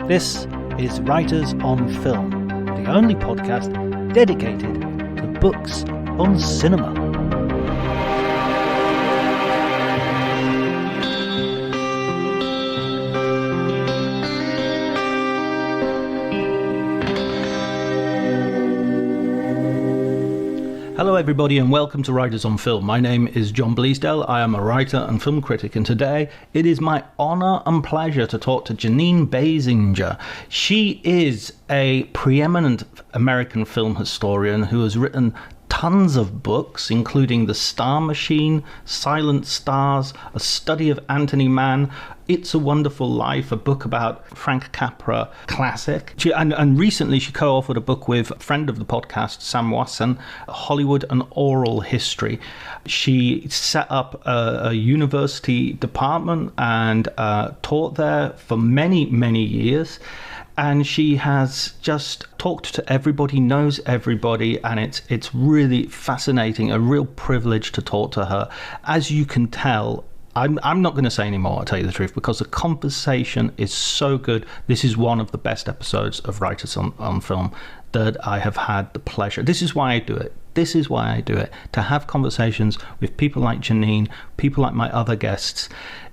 This is Writers on Film, the only podcast dedicated to books on cinema. Hello everybody and welcome to Writers on Film. My name is John Bleasdale. I am a writer and film critic, and today it is my honour and pleasure to talk to Jeanine Basinger. She is a preeminent American film historian who has written tons of books, including The Star Machine, Silent Stars, A Study of Anthony Mann, It's a Wonderful Life, a book about Frank Capra classic. And recently she co-authored a book with a friend of the podcast, Sam Wasson, Hollywood and Oral History. She set up a university department and taught there for many, many years. And she has just talked to everybody, knows everybody, and it's really fascinating, a real privilege to talk to her. As you can tell, I'm not going to say any more, I'll tell you the truth, because the conversation is so good. This is one of the best episodes of Writers on Film that I have had the pleasure. This is why I do it. This is why I do it, to have conversations with people like Jeanine, people like my other guests.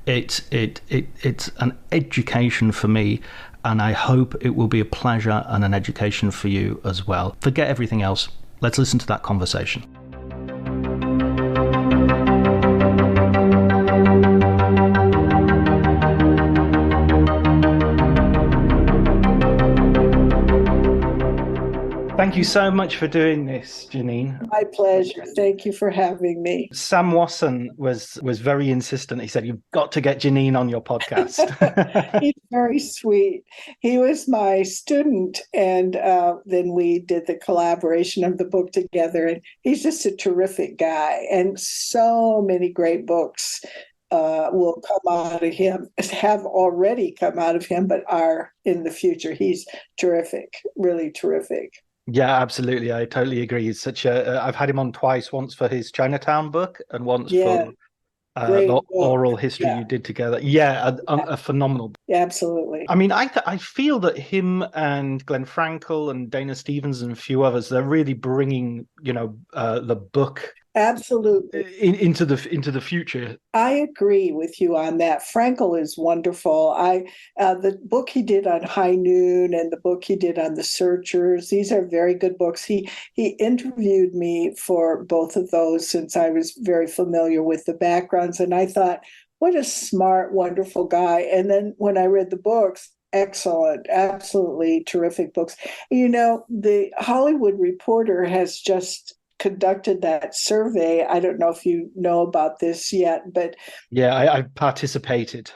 It's an education for me. And I hope it will be a pleasure and an education for you as well. Forget everything else. Let's listen to that conversation. Thank you so much for doing this, Jeanine. My pleasure. Thank you for having me. Sam Wasson was very insistent. He said, you've got to get Jeanine on your podcast. He's very sweet. He was my student, and then we did the collaboration of the book together. And he's just a terrific guy. And so many great books will come out of him, have already come out of him, but are in the future. He's terrific, really terrific. Yeah, absolutely. I totally agree. He's such I've had him on twice, once for his Chinatown book and once for the oral history you did together. Yeah, a phenomenal book. Yeah, absolutely. I mean, I feel that him and Glenn Frankel and Dana Stevens and a few others, they're really bringing, the book absolutely into the future. I agree with you on that. Frankel is wonderful. The book he did on High Noon and the book he did on The Searchers, these are very good books. He interviewed me for both of those since I was very familiar with the backgrounds, and I thought, what a smart, wonderful guy. And then when I read the books, excellent, absolutely terrific books. The Hollywood Reporter has just conducted that survey. I don't know if you know about this yet, but yeah, I participated.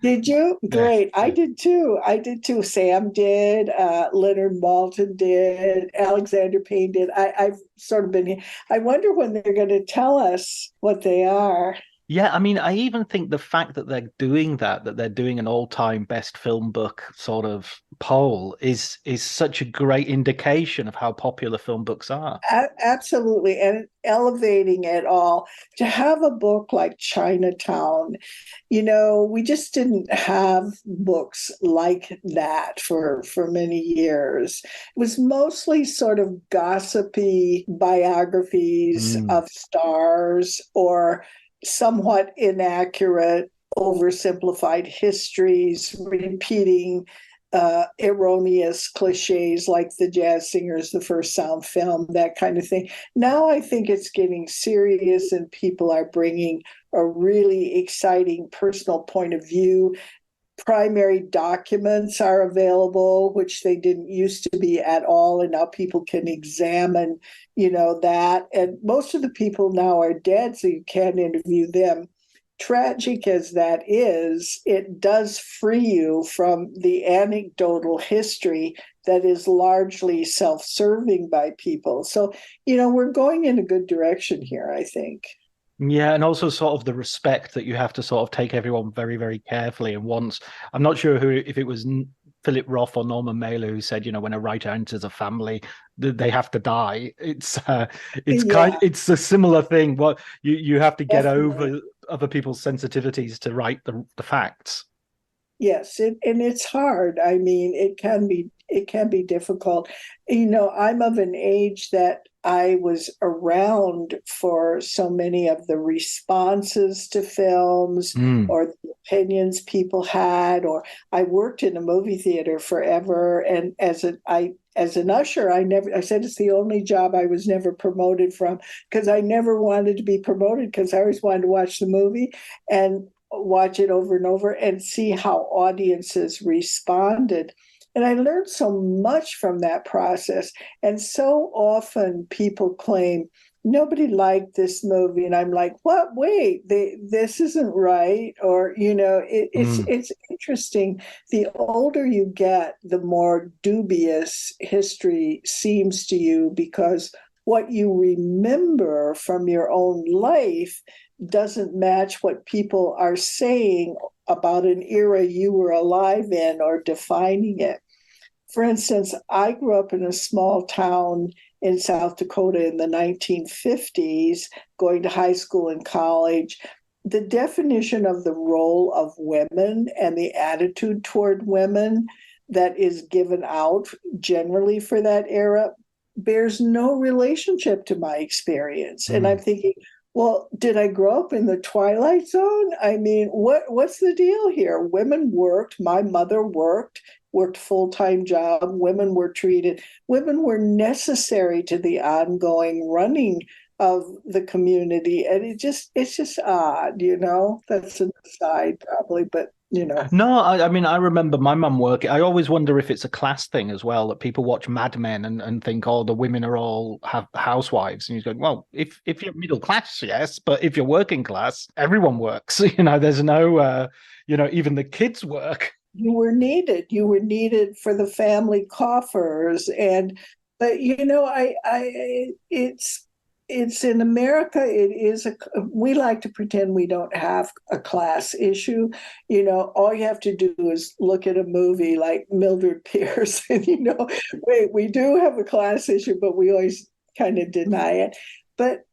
Did you? Great. Yeah. I did too. Sam did, Leonard Maltin did, Alexander Payne did. I've sort of been, I wonder when they're going to tell us what they are. Yeah, I mean, I even think the fact that they're doing that they're doing an all-time best film book sort of poll is such a great indication of how popular film books are. Absolutely, and elevating it all. To have a book like Chinatown, we just didn't have books like that for many years. It was mostly sort of gossipy biographies of stars or somewhat inaccurate, oversimplified histories, repeating erroneous cliches like the jazz singers, the first sound film, that kind of thing. Now I think it's getting serious and people are bringing a really exciting personal point of view. Primary documents are available, which they didn't used to be at all, and now people can examine, that. And most of the people now are dead, so you can't interview them. Tragic as that is, it does free you from the anecdotal history that is largely self-serving by people. So, we're going in a good direction here, I think. Yeah, and also sort of the respect that you have to sort of take everyone very, very carefully. And once, I'm not sure if it was Philip Roth or Norman Mailer who said, when a writer enters a family, they have to die. It's it's a similar thing. What you have to get over other people's sensitivities to write the facts. Yes, and it's hard. I mean, it can be difficult. I'm of an age that I was around for so many of the responses to films Mm. or the opinions people had, or I worked in a movie theater forever. And as an usher, I said it's the only job I was never promoted from, because I never wanted to be promoted, because I always wanted to watch the movie and watch it over and over and see how audiences responded. And I learned so much from that process. And so often people claim nobody liked this movie, and I'm like, what? Wait, this isn't right. Or it's Mm. it's interesting. The older you get, the more dubious history seems to you, because what you remember from your own life doesn't match what people are saying about an era you were alive in or defining it. For instance, I grew up in a small town in South Dakota in the 1950s, going to high school and college. The definition of the role of women and the attitude toward women that is given out generally for that era bears no relationship to my experience. And I'm Mm. thinking, well, did I grow up in the Twilight Zone? I mean, what's the deal here? Women worked. My mother worked full-time job. Women were necessary to the ongoing running of the community. And it's just odd. That's an aside probably, but No, I mean, I remember my mum working. I always wonder if it's a class thing as well, that people watch Mad Men and think, oh, the women are all have housewives. And you're going, well, if you're middle class, yes, but if you're working class, everyone works. There's no, even the kids work. you were needed for the family coffers. But it's in America. We like to pretend we don't have a class issue. All you have to do is look at a movie like Mildred Pierce, and we do have a class issue, but we always kind of deny it. But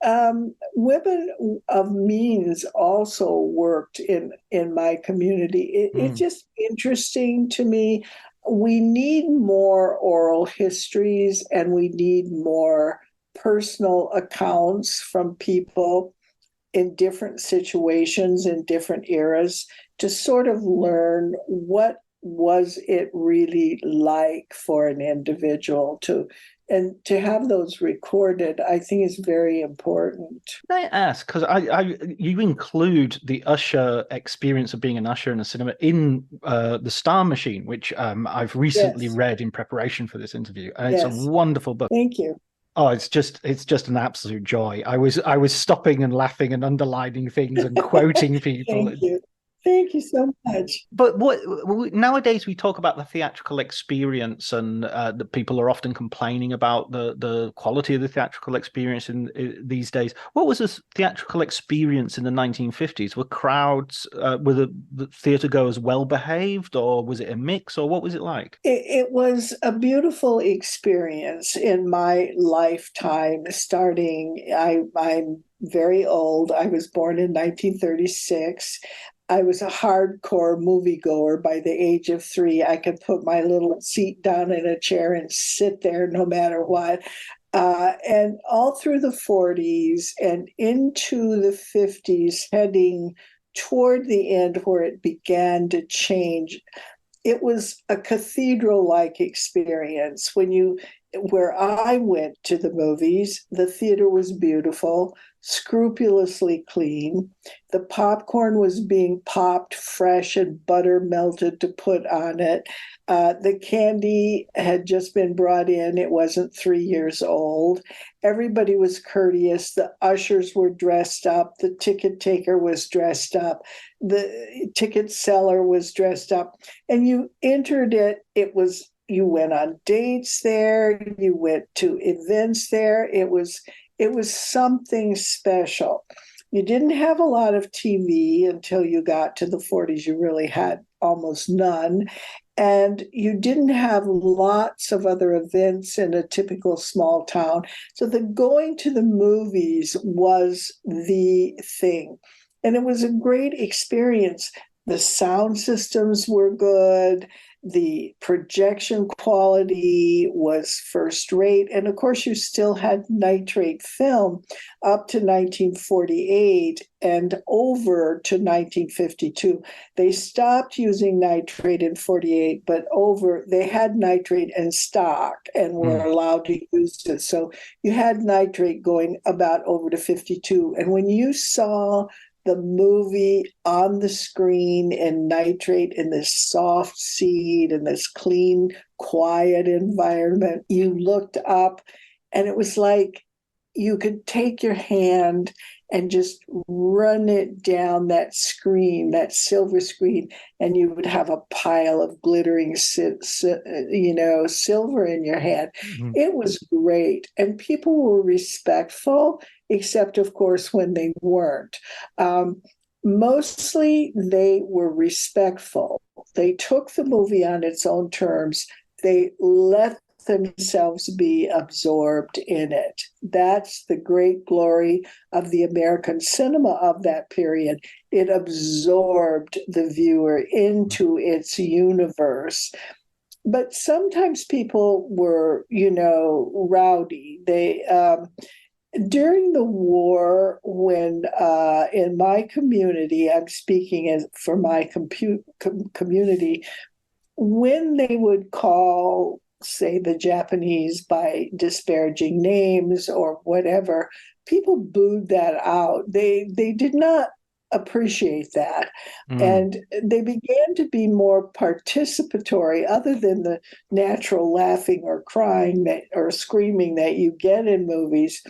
women of means also worked in my community. It's Mm. just interesting to me. We need more oral histories, and we need more personal accounts from people in different situations in different eras, to sort of learn what was it really like for an individual to have those recorded. I think is very important. Can I ask, because you include the usher experience of being an usher in a cinema in the Star Machine, which I've recently Yes, read in preparation for this interview, and it's a yes. wonderful book. Thank you. Oh, it's just an absolute joy. I was stopping and laughing and underlining things and quoting people. Thank you. Thank you so much. But nowadays we talk about the theatrical experience, and the people are often complaining about the quality of the theatrical experience in these days. What was the theatrical experience in the 1950s? Were crowds, were the theater goers well behaved, or was it a mix, or what was it like? It was a beautiful experience in my lifetime. I'm very old. I was born in 1936. I was a hardcore moviegoer by the age of 3. I could put my little seat down in a chair and sit there no matter what. And all through the 40s and into the 50s, heading toward the end where it began to change, it was a cathedral-like experience. Where I went to the movies, the theater was beautiful, scrupulously clean. The popcorn was being popped fresh and butter melted to put on it. The candy had just been brought in. It wasn't 3 years old. Everybody was courteous. The ushers were dressed up. The ticket taker was dressed up. The ticket seller was dressed up. And you entered it. You went on dates there. You went to events there. It was something special. You didn't have a lot of TV until you got to the 40s. You really had almost none. And you didn't have lots of other events in a typical small town. So the going to the movies was the thing. And it was a great experience. The sound systems were good. The projection quality was first rate. And of course, you still had nitrate film up to 1948 and over to 1952. They stopped using nitrate in 48, but they had nitrate in stock and were allowed to use it. So you had nitrate going about over to 52. And when you saw the movie on the screen in nitrate in this soft seat and this clean, quiet environment, you looked up and it was like you could take your hand and just run it down that screen, that silver screen, and you would have a pile of glittering, silver in your hand. Mm-hmm. It was great. And people were respectful, except, of course, when they weren't. Mostly they were respectful. They took the movie on its own terms. They let themselves be absorbed in it. That's the great glory of the American cinema of that period. It absorbed the viewer into its universe. But sometimes people were, rowdy. They during the war, when in my community, I'm speaking for my community, when they would call, say, the Japanese by disparaging names or whatever, people booed that out. They did not appreciate that. And they began to be more participatory, other than the natural laughing or crying or screaming that you get in movies,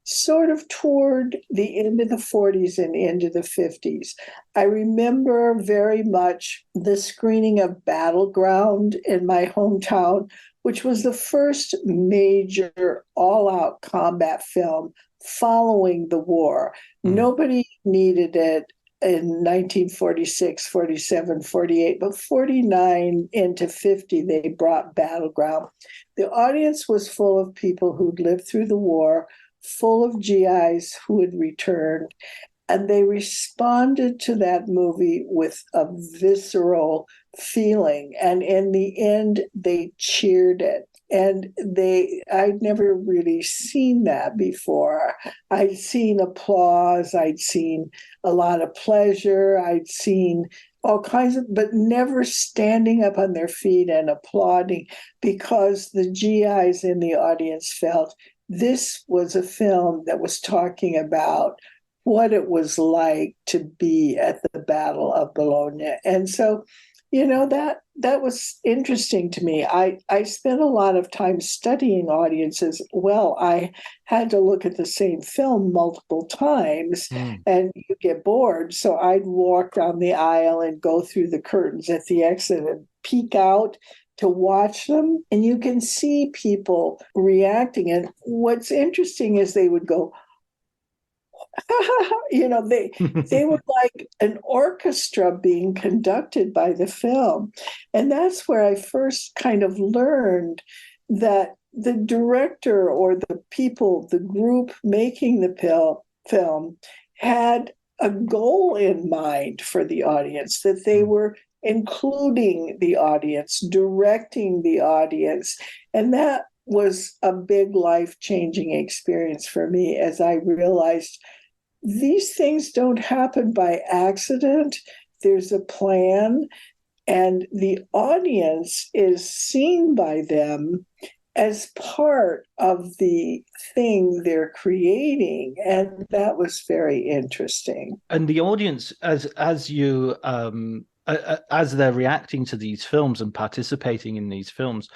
sort of toward the end of the 40s and into the 50s. I remember very much the screening of Battleground in my hometown, which was the first major all-out combat film following the war. Nobody needed it in 1946, 47, 48, but 49 into 50, they brought Battleground. The audience was full of people who'd lived through the war, full of GIs who had returned, and they responded to that movie with a visceral feeling. And in the end, they cheered it. And I'd never really seen that before. I'd seen applause, I'd seen a lot of pleasure, I'd seen all kinds of, but never standing up on their feet and applauding, because the GIs in the audience felt this was a film that was talking about what it was like to be at the Battle of Bologna. And so, that was interesting to me. I spent a lot of time studying audiences. Well, I had to look at the same film multiple times and you get bored. So I'd walk down the aisle and go through the curtains at the exit and peek out to watch them. And you can see people reacting. And what's interesting is they would go, they were like an orchestra being conducted by the film. And that's where I first kind of learned that the director or the people, the group making the film had a goal in mind for the audience, that they were including the audience, directing the audience. And that was a big life-changing experience for me, as I realized these things don't happen by accident. There's a plan, and the audience is seen by them as part of the thing they're creating. And that was very interesting. And the audience, as they're reacting to these films and participating in these films,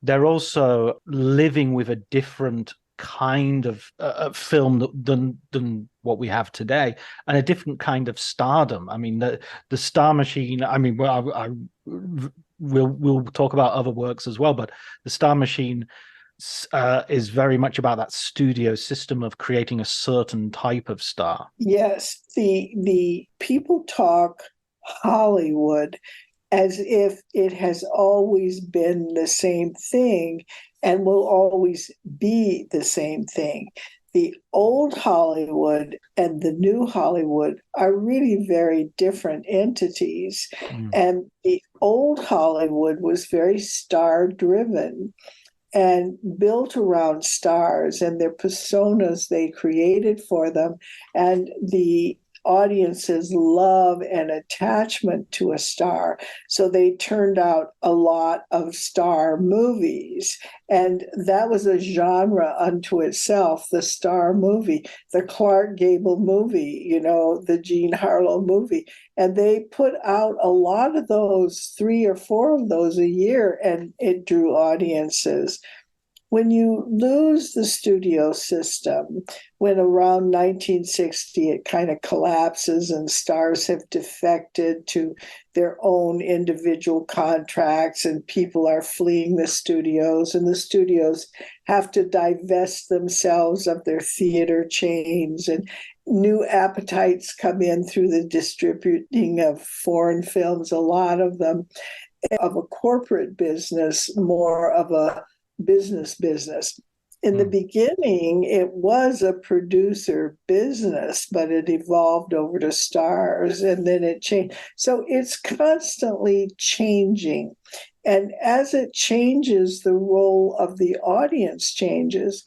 they're also living with a different kind of film than what we have today, and a different kind of stardom. I mean, the Star Machine. I mean, we'll talk about other works as well, but the Star Machine is very much about that studio system of creating a certain type of star. Yes, the people talk Hollywood as if it has always been the same thing and will always be the same thing. the old Hollywood and the new Hollywood are really very different entities. And the old Hollywood was very star driven and built around stars and their personas they created for them, and the audience's love and attachment to a star. So they turned out a lot of star movies. And that was a genre unto itself, the star movie, the Clark Gable movie, the Jean Harlow movie. And they put out a lot of those, 3 or 4 of those a year, and it drew audiences. When you lose the studio system, when around 1960 it kind of collapses and stars have defected to their own individual contracts and people are fleeing the studios, and the studios have to divest themselves of their theater chains, and new appetites come in through the distributing of foreign films, a lot of them of a corporate business, more of a business. In the beginning, it was a producer business, but it evolved over to stars, and then it changed. So it's constantly changing. And as it changes, the role of the audience changes.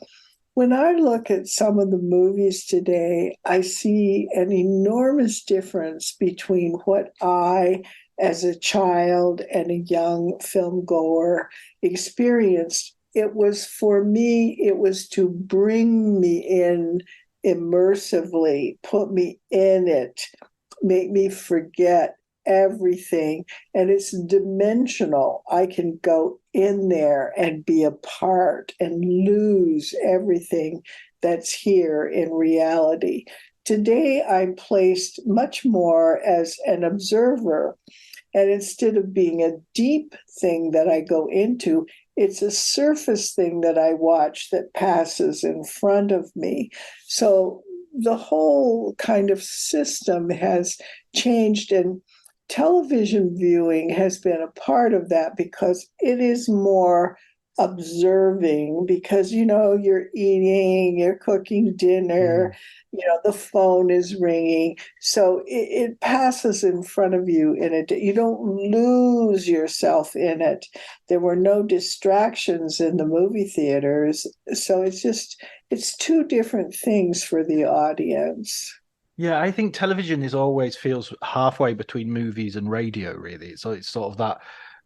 When I look at some of the movies today, I see an enormous difference between what I, as a child and a young film goer, experienced. It was, for me, it was to bring me in immersively, put me in it, make me forget everything. And it's dimensional. I can go in there and be a part and lose everything that's here in reality. Today, I'm placed much more as an observer. And instead of being a deep thing that I go into, it's a surface thing that I watch that passes in front of me. So the whole kind of system has changed, and television viewing has been a part of that because it is more observing, because you're eating, you're cooking dinner, the phone is ringing, so it passes in front of you, and you don't lose yourself in it. There were no distractions in the movie theaters, so it's 2 different things for the audience. Yeah, I think television always feels halfway between movies and radio, really. So it's sort of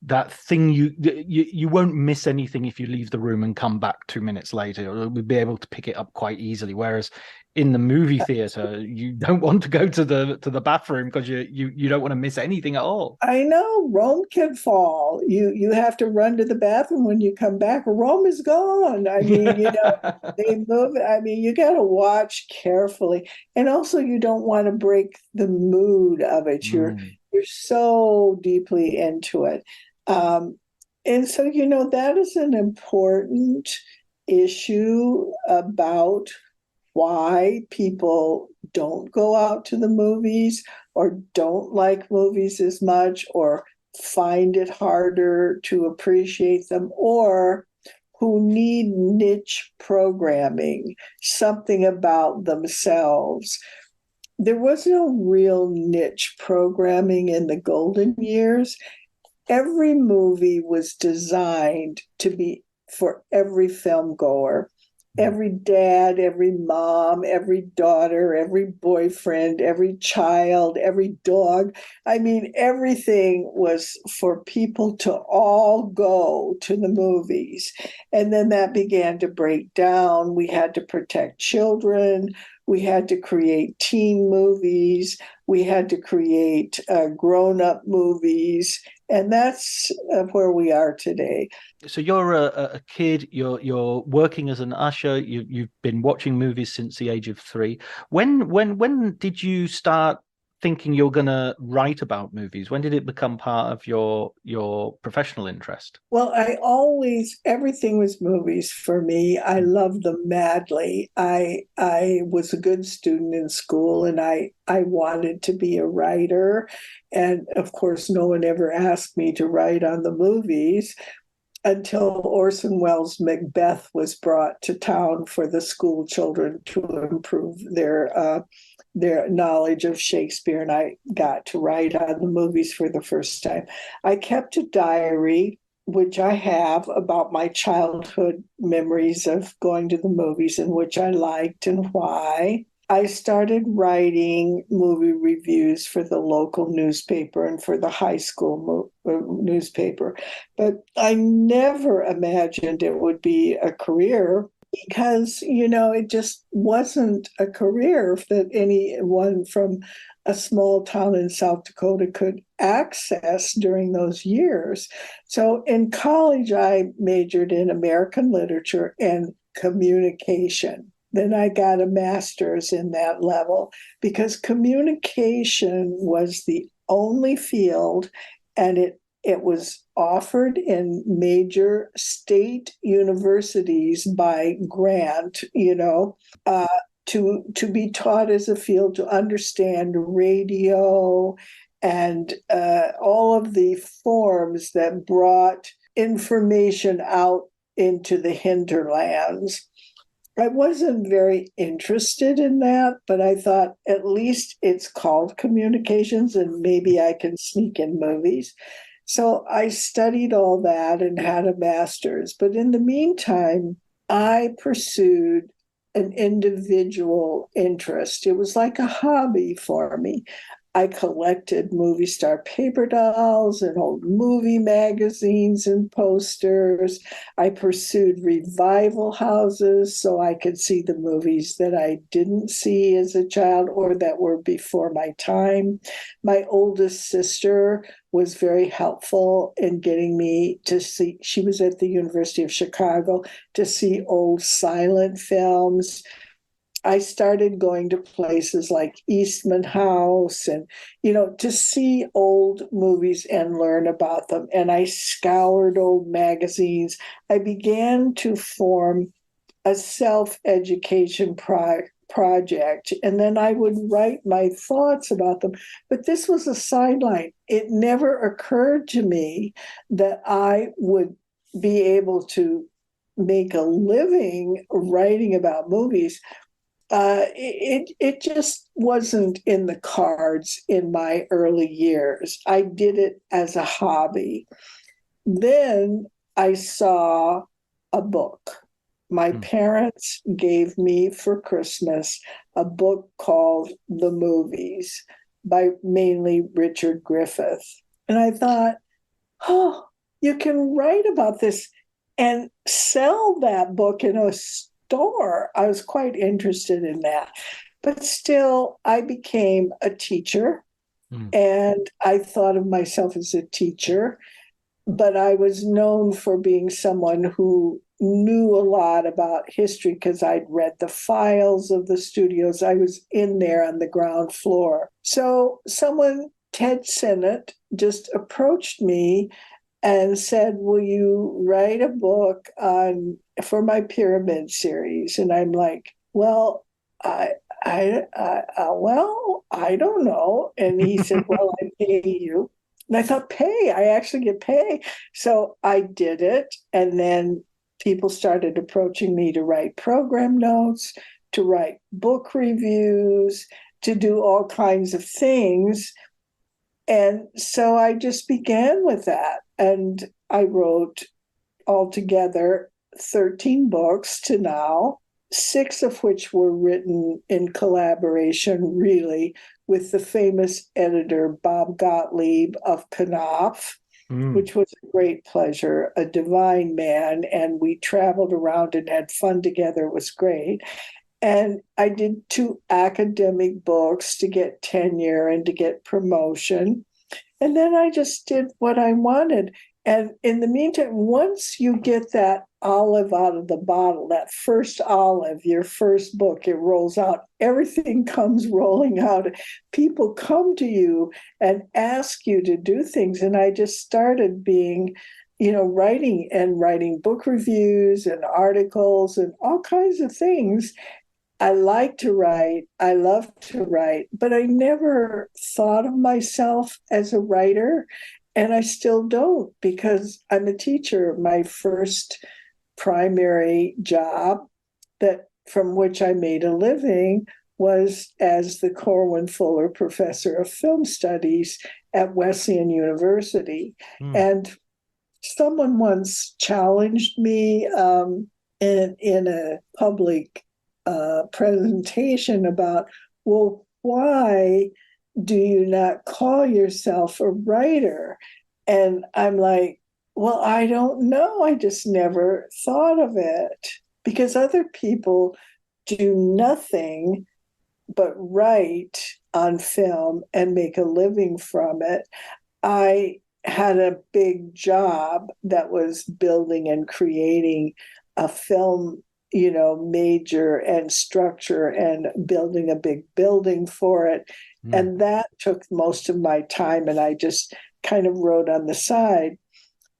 that thing you won't miss anything if you leave the room and come back 2 minutes later, or we'll be able to pick it up quite easily. Whereas in the movie theater, you don't want to go to the bathroom because you don't want to miss anything at all. I know, Rome can fall. You have to run to the bathroom when you come back. Rome is gone. I mean, they move. I mean, you got to watch carefully, and also you don't want to break the mood of it. You're so deeply into it. And so, that is an important issue about why people don't go out to the movies or don't like movies as much or find it harder to appreciate them, or who need niche programming, something about themselves. There was no real niche programming in the golden years. Every movie was designed to be for every film goer, every dad, every mom, every daughter, every boyfriend, every child, every dog. I mean, everything was for people to all go to the movies. And then that began to break down. We had to protect children. We had to create teen movies. We had to create grown-up movies. And that's where we are today. So you're a kid, you're working as an usher, you've been watching movies since the age of 3. When did you start thinking you're going to write about movies? When did it become part of your professional interest? Well, everything was movies for me. I loved them madly. I was a good student in school, and I wanted to be a writer. And of course, no one ever asked me to write on the movies. until Orson Welles' Macbeth was brought to town for the school children to improve their knowledge of Shakespeare, and I got to write on the movies for the first time. I kept a diary, which I have, about my childhood memories of going to the movies and which I liked and why. I started writing movie reviews for the local newspaper and for the high school newspaper, but I never imagined it would be a career because, it just wasn't a career that anyone from a small town in South Dakota could access during those years. So in college, I majored in American literature and communication. Then I got a master's in that level because communication was the only field, and it was offered in major state universities by grant, to be taught as a field, to understand radio and all of the forms that brought information out into the hinterlands. I wasn't very interested in that, but I thought at least it's called communications and maybe I can sneak in movies. So I studied all that and had a master's. But in the meantime, I pursued an individual interest. It was like a hobby for me. I collected movie star paper dolls and old movie magazines and posters. I pursued revival houses so I could see the movies that I didn't see as a child or that were before my time. My oldest sister was very helpful in getting me to see, she was at the University of Chicago, to see old silent films. I started going to places like Eastman House and, to see old movies and learn about them. And I scoured old magazines. I began to form a self-education project, and then I would write my thoughts about them. But this was a sideline. It never occurred to me that I would be able to make a living writing about movies. It just wasn't in the cards in my early years. I did it as a hobby. Then I saw a book. My parents gave me for Christmas a book called The Movies by mainly Richard Griffith. And I thought, oh, you can write about this and sell that book in a store. I was quite interested in that. But still, I became a teacher, and I thought of myself as a teacher, but I was known for being someone who knew a lot about history because I'd read the files of the studios. I was in there on the ground floor. So someone, Ted Sinnott, just approached me and said, will you write a book for my pyramid series? And I'm like, well, I don't know. And he said, well, I pay you. And I thought, pay? I actually get paid. So I did it. And then people started approaching me to write program notes, to write book reviews, to do all kinds of things. And so I just began with that. And I wrote altogether 13 books to now, 6 of which were written in collaboration, really, with the famous editor Bob Gottlieb of Knopf, which was a great pleasure, a divine man. And we traveled around and had fun together. It was great. And I did 2 academic books to get tenure and to get promotion. And then I just did what I wanted. And in the meantime, once you get that olive out of the bottle, that first olive, your first book, it rolls out. Everything comes rolling out. People come to you and ask you to do things. And I just started being, writing book reviews and articles and all kinds of things. I like to write. I love to write, but I never thought of myself as a writer. And I still don't, because I'm a teacher. My first primary job that from which I made a living was as the Corwin Fuller Professor of Film Studies at Wesleyan University. Mm. And someone once challenged me in a public presentation about, well, why do you not call yourself a writer? And I'm like, well, I don't know. I just never thought of it, because other people do nothing but write on film and make a living from it. I had a big job that was building and creating a film, major and structure, and building a big building for it. And that took most of my time, and I just kind of wrote on the side.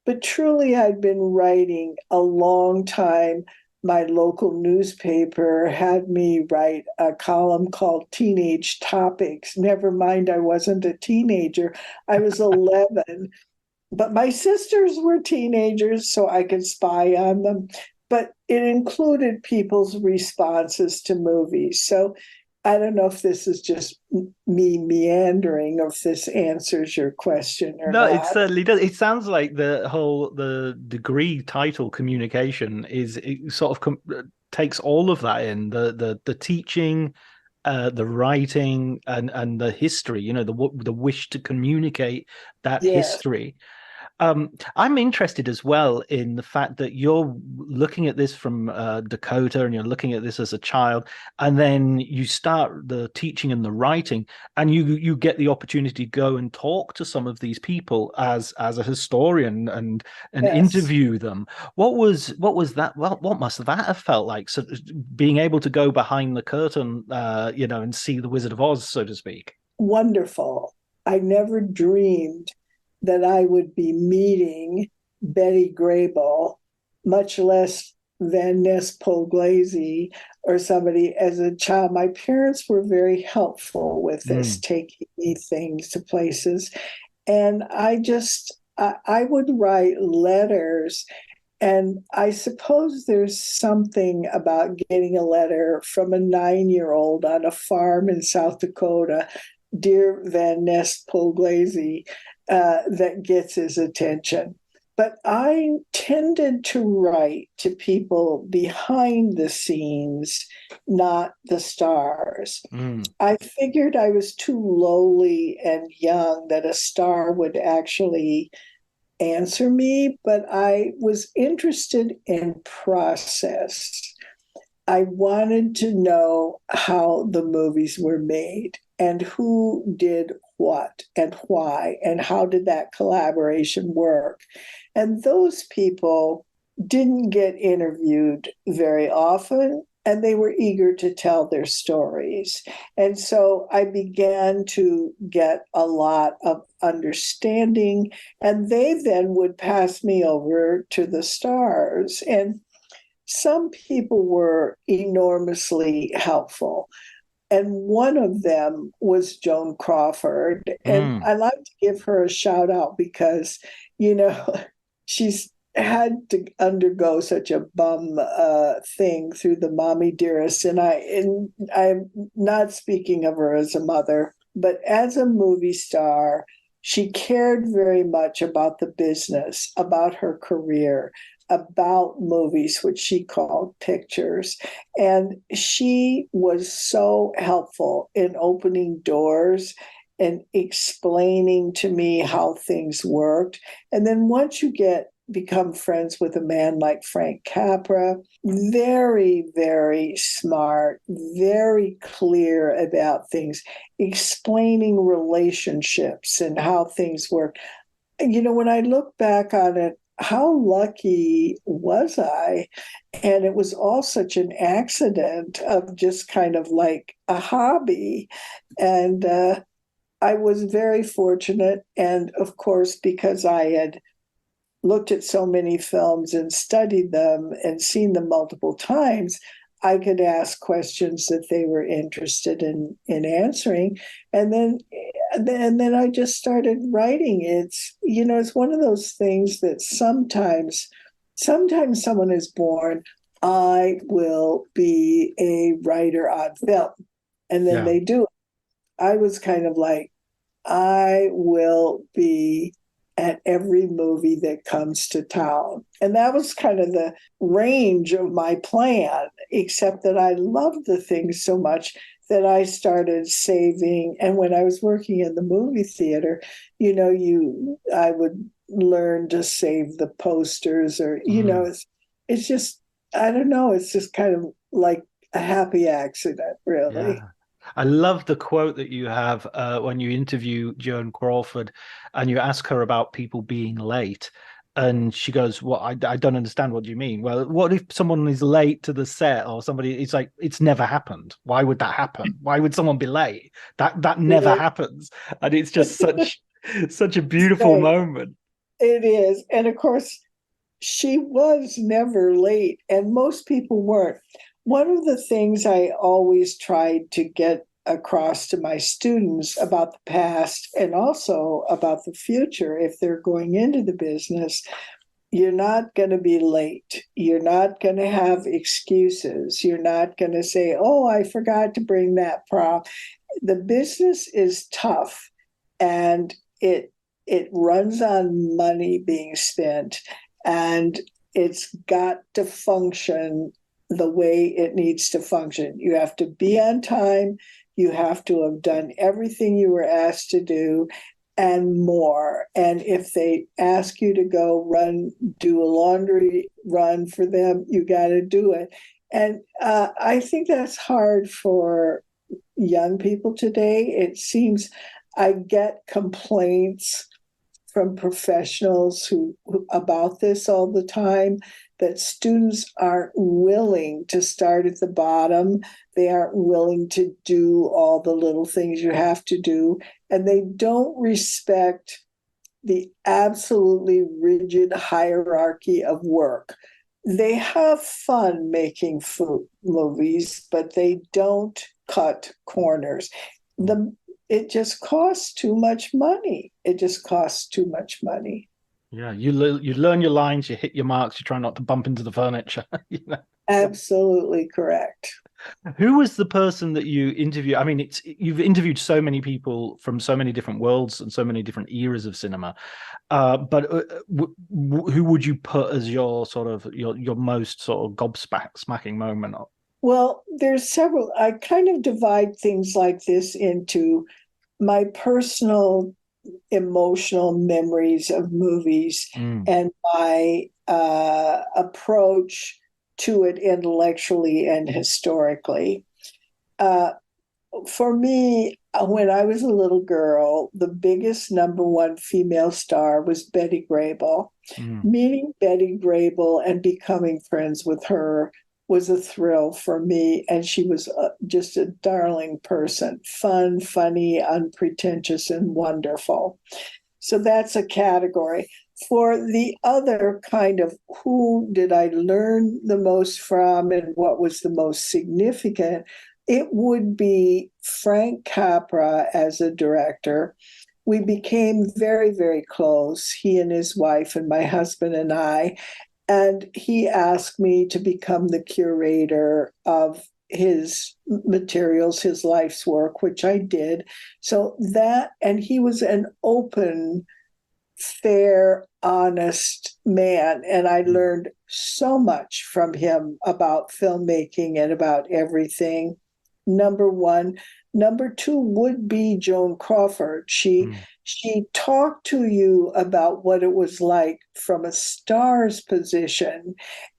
But truly, I'd been writing a long time. My local newspaper had me write a column called Teenage Topics. Never mind, I wasn't a teenager. I was 11, but my sisters were teenagers, so I could spy on them. But it included people's responses to movies. So I don't know if this is just me meandering, or if this answers your question or No, it not. certainly does. It sounds like the degree title communication it sort of takes all of that in the teaching, the writing, and the history. The wish to communicate that Yes, history. I'm interested as well in the fact that you're looking at this from Dakota, and you're looking at this as a child, and then you start the teaching and the writing, and you get the opportunity to go and talk to some of these people as a historian and yes. interview them. What was that? Well, what must that have felt like? So being able to go behind the curtain, and see the Wizard of Oz, so to speak. Wonderful. I never dreamed that I would be meeting Betty Grable, much less Van Ness Pugliese or somebody, as a child. My parents were very helpful with this, Mm. taking me things to places. And I would write letters. And I suppose there's something about getting a letter from a 9-year-old on a farm in South Dakota, dear Van Ness Pugliese, that gets his attention. But I tended to write to people behind the scenes, not the stars. Mm. I figured I was too lowly and young that a star would actually answer me, but I was interested in process. I wanted to know how the movies were made and who did what and why, and how did that collaboration work. And those people didn't get interviewed very often, and they were eager to tell their stories. And so I began to get a lot of understanding, and they then would pass me over to the stars. And some people were enormously helpful. And one of them was Joan Crawford. And Mm. I like to give her a shout out because, you know, she's had to undergo such a bum thing through the Mommy Dearest. And I'm not speaking of her as a mother, but as a movie star, she cared very much about the business, about her career, about movies, which she called pictures. And she was so helpful in opening doors and explaining to me how things worked. And then once you become friends with a man like Frank Capra, very, very smart, very clear about things, explaining relationships and how things work. When I look back on it, how lucky was I? And it was all such an accident of just kind of like a hobby. And I was very fortunate. And of course, because I had looked at so many films and studied them and seen them multiple times, I could ask questions that they were interested in answering, and then I just started writing. It's one of those things that sometimes someone is born, I will be a writer on film, and then Yeah. they do it. I was kind of like, I will be at every movie that comes to town. And that was kind of the range of my plan, except that I loved the thing so much that I started saving. And when I was working in the movie theater, I would learn to save the posters, or, it's just, I don't know, it's just kind of like a happy accident, Yeah. really. I love the quote that you have when you interview Joan Crawford and you ask her about people being late. And she goes, "Well, I don't understand. What do you mean?" Well, what if someone is late to the set or somebody, it's like, it's never happened. Why would that happen? Why would someone be late? That never happens. And it's just such a beautiful Right. moment. It is. And of course, she was never late, and most people weren't. One of the things I always tried to get across to my students about the past and also about the future, if they're going into the business, you're not going to be late. You're not going to have excuses. You're not going to say, oh, I forgot to bring that prop. The business is tough, and it runs on money being spent, and it's got to function the way it needs to function. You have to be on time. You have to have done everything you were asked to do and more. And if they ask you to go do a laundry run for them, you got to do it. And I think that's hard for young people today. It seems I get complaints from professionals who about this all the time, that students aren't willing to start at the bottom. They aren't willing to do all the little things you have to do, and they don't respect the absolutely rigid hierarchy of work. They have fun making movies, but they don't cut corners. It just costs too much money. It just costs too much money. Yeah, you learn your lines, you hit your marks, you try not to bump into the furniture. You know? Absolutely correct. Who was the person that you interview? I mean, you've interviewed so many people from so many different worlds and so many different eras of cinema. But who would you put as your sort of your most sort of gobsmacking moment? Well, there's several. I kind of divide things like this into my personal emotional memories of movies and my approach to it intellectually and historically. For me, when I was a little girl, the biggest number one female star was Betty Grable. Meeting Betty Grable and becoming friends with her was a thrill for me. And she was just a darling person, fun, funny, unpretentious, and wonderful. So that's a category. For the other kind of who did I learn the most from and what was the most significant, it would be Frank Capra as a director. We became very, very close, he and his wife and my husband and I. And he asked me to become the curator of his materials, his life's work, which I did. So and he was an open, fair, honest man. And I learned so much from him about filmmaking and about everything. Number one. Number two would be Joan Crawford. She talked to you about what it was like from a star's position,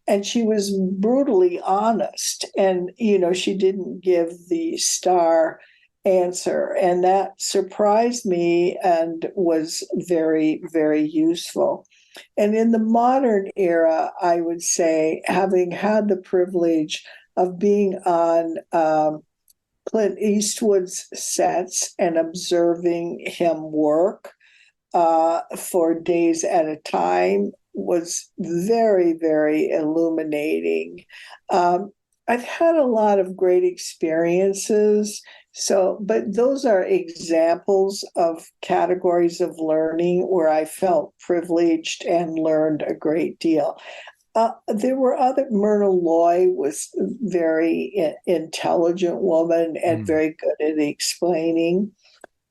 and she was brutally honest. And, she didn't give the star answer. And that surprised me and was very, very useful. And in the modern era, I would say, having had the privilege of being on Clint Eastwood's sets and observing him work for days at a time was very, very illuminating. I've had a lot of great experiences. So, but those are examples of categories of learning where I felt privileged and learned a great deal. There were other, Myrna Loy was a very intelligent woman and Mm. very good at explaining.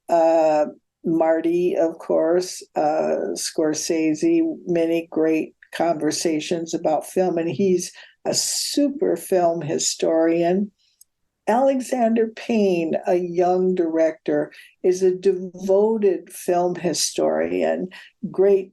Uh, Marty, of course, Scorsese, many great conversations about film, and he's a super film historian. Alexander Payne, a young director, is a devoted film historian. Great.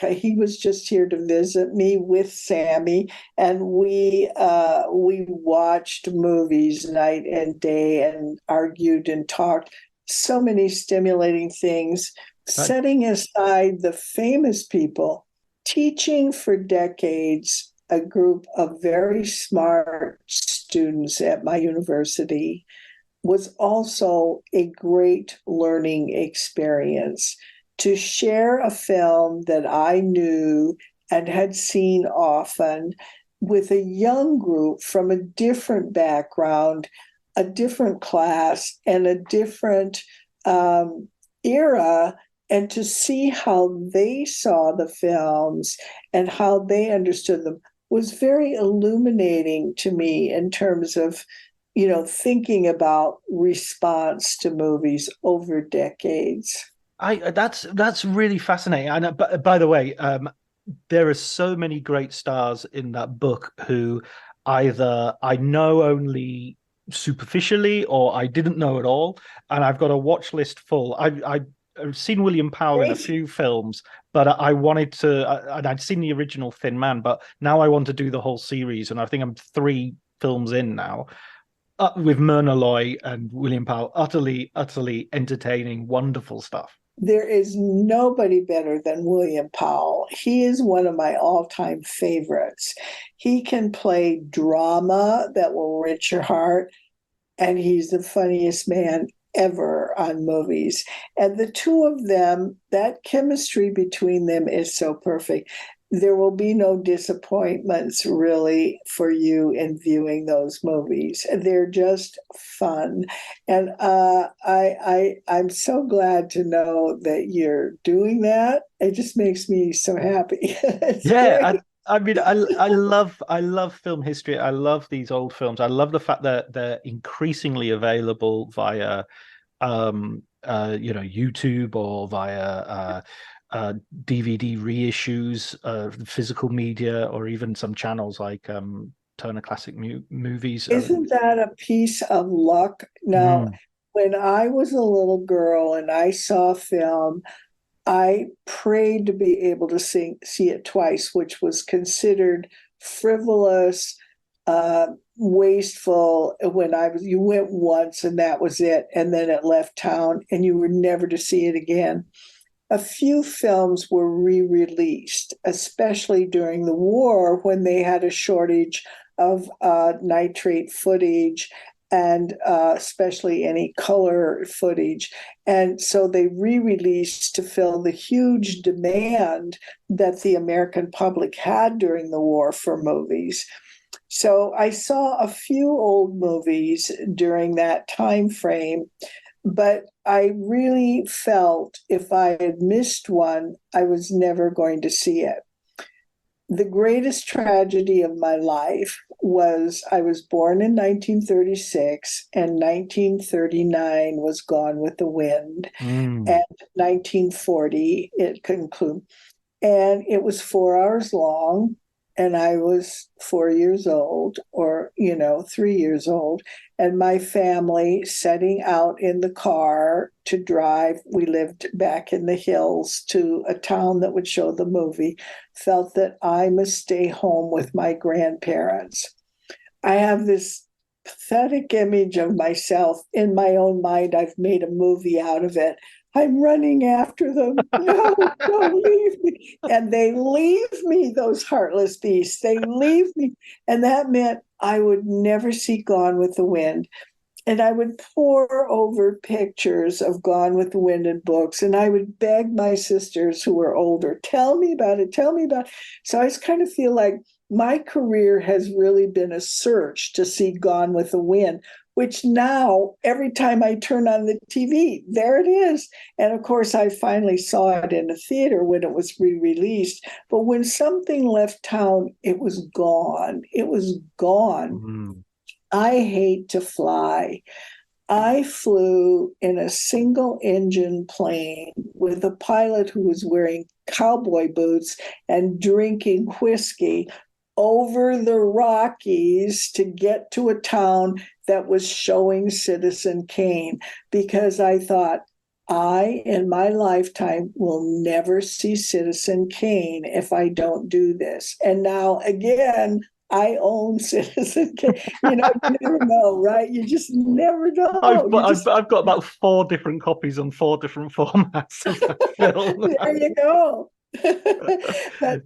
He was just here to visit me with Sammy, and we watched movies night and day, and argued and talked. So many stimulating things. That, Setting aside the famous people, teaching for decades a group of very smart students at my university was also a great learning experience. To share a film that I knew and had seen often with a young group from a different background, a different class, and a different era, and to see how they saw the films and how they understood them was very illuminating to me in terms of, thinking about response to movies over decades. that's really fascinating. And by the way, there are so many great stars in that book who either I know only superficially or I didn't know at all, and I've got a watch list full. I've seen William Powell in a Great. few films, but I wanted to, and I'd seen the original Thin Man, but now I want to do the whole series, and I think I'm 3 films in now. With Myrna Loy and William Powell, utterly entertaining, wonderful stuff. There is nobody better than William Powell. He is one of my all time favorites. He can play drama that will rich your heart, and he's the funniest man ever on movies. And the two of them, that chemistry between them is so perfect. There will be no disappointments really for you in viewing those movies. They're just fun, and I'm so glad to know that you're doing that. It just makes me so happy. It's Yeah, great. I mean, I love film history. I love these old films. I love the fact that they're increasingly available via YouTube or via DVD reissues, physical media, or even some channels like Turner Classic Movies. Isn't that a piece of luck? Now, Mm, when I was a little girl and I saw film, I prayed to be able to see it twice, which was considered frivolous, wasteful. You went once and that was it, and then it left town, and you were never to see it again. A few films were re-released, especially during the war when they had a shortage of nitrate footage and especially any color footage. And so they re-released to fill the huge demand that the American public had during the war for movies. So I saw a few old movies during that time frame, but I really felt if I had missed one, I was never going to see it. The greatest tragedy of my life was I was born in 1936, and 1939 was Gone with the Wind, mm. and 1940 it concluded. And it was 4 hours long, and I was 4 years old, or 3 years old, and my family setting out in the car to drive. We lived back in the hills to a town that would show the movie, felt that I must stay home with my grandparents. I have this pathetic image of myself in my own mind. I've made a movie out of it. I'm running after them. No, don't leave me. And they leave me, those heartless beasts. They leave me. And that meant I would never see Gone with the Wind. And I would pore over pictures of Gone with the Wind in books. And I would beg my sisters who were older, tell me about it, tell me about it. So I just kind of feel like my career has really been a search to see Gone with the Wind, which now every time I turn on the TV, there it is. And of course, I finally saw it in the theater when it was re-released. But when something left town, it was gone. It was gone. Mm. I hate to fly. I flew in a single engine plane with a pilot who was wearing cowboy boots and drinking whiskey over the Rockies to get to a town that was showing Citizen Kane, because I thought, I, in my lifetime, will never see Citizen Kane if I don't do this. And now, again, I own Citizen Kane. You never know, right? You just never know. I've got about 4 different copies on 4 different formats of that film. There you go. But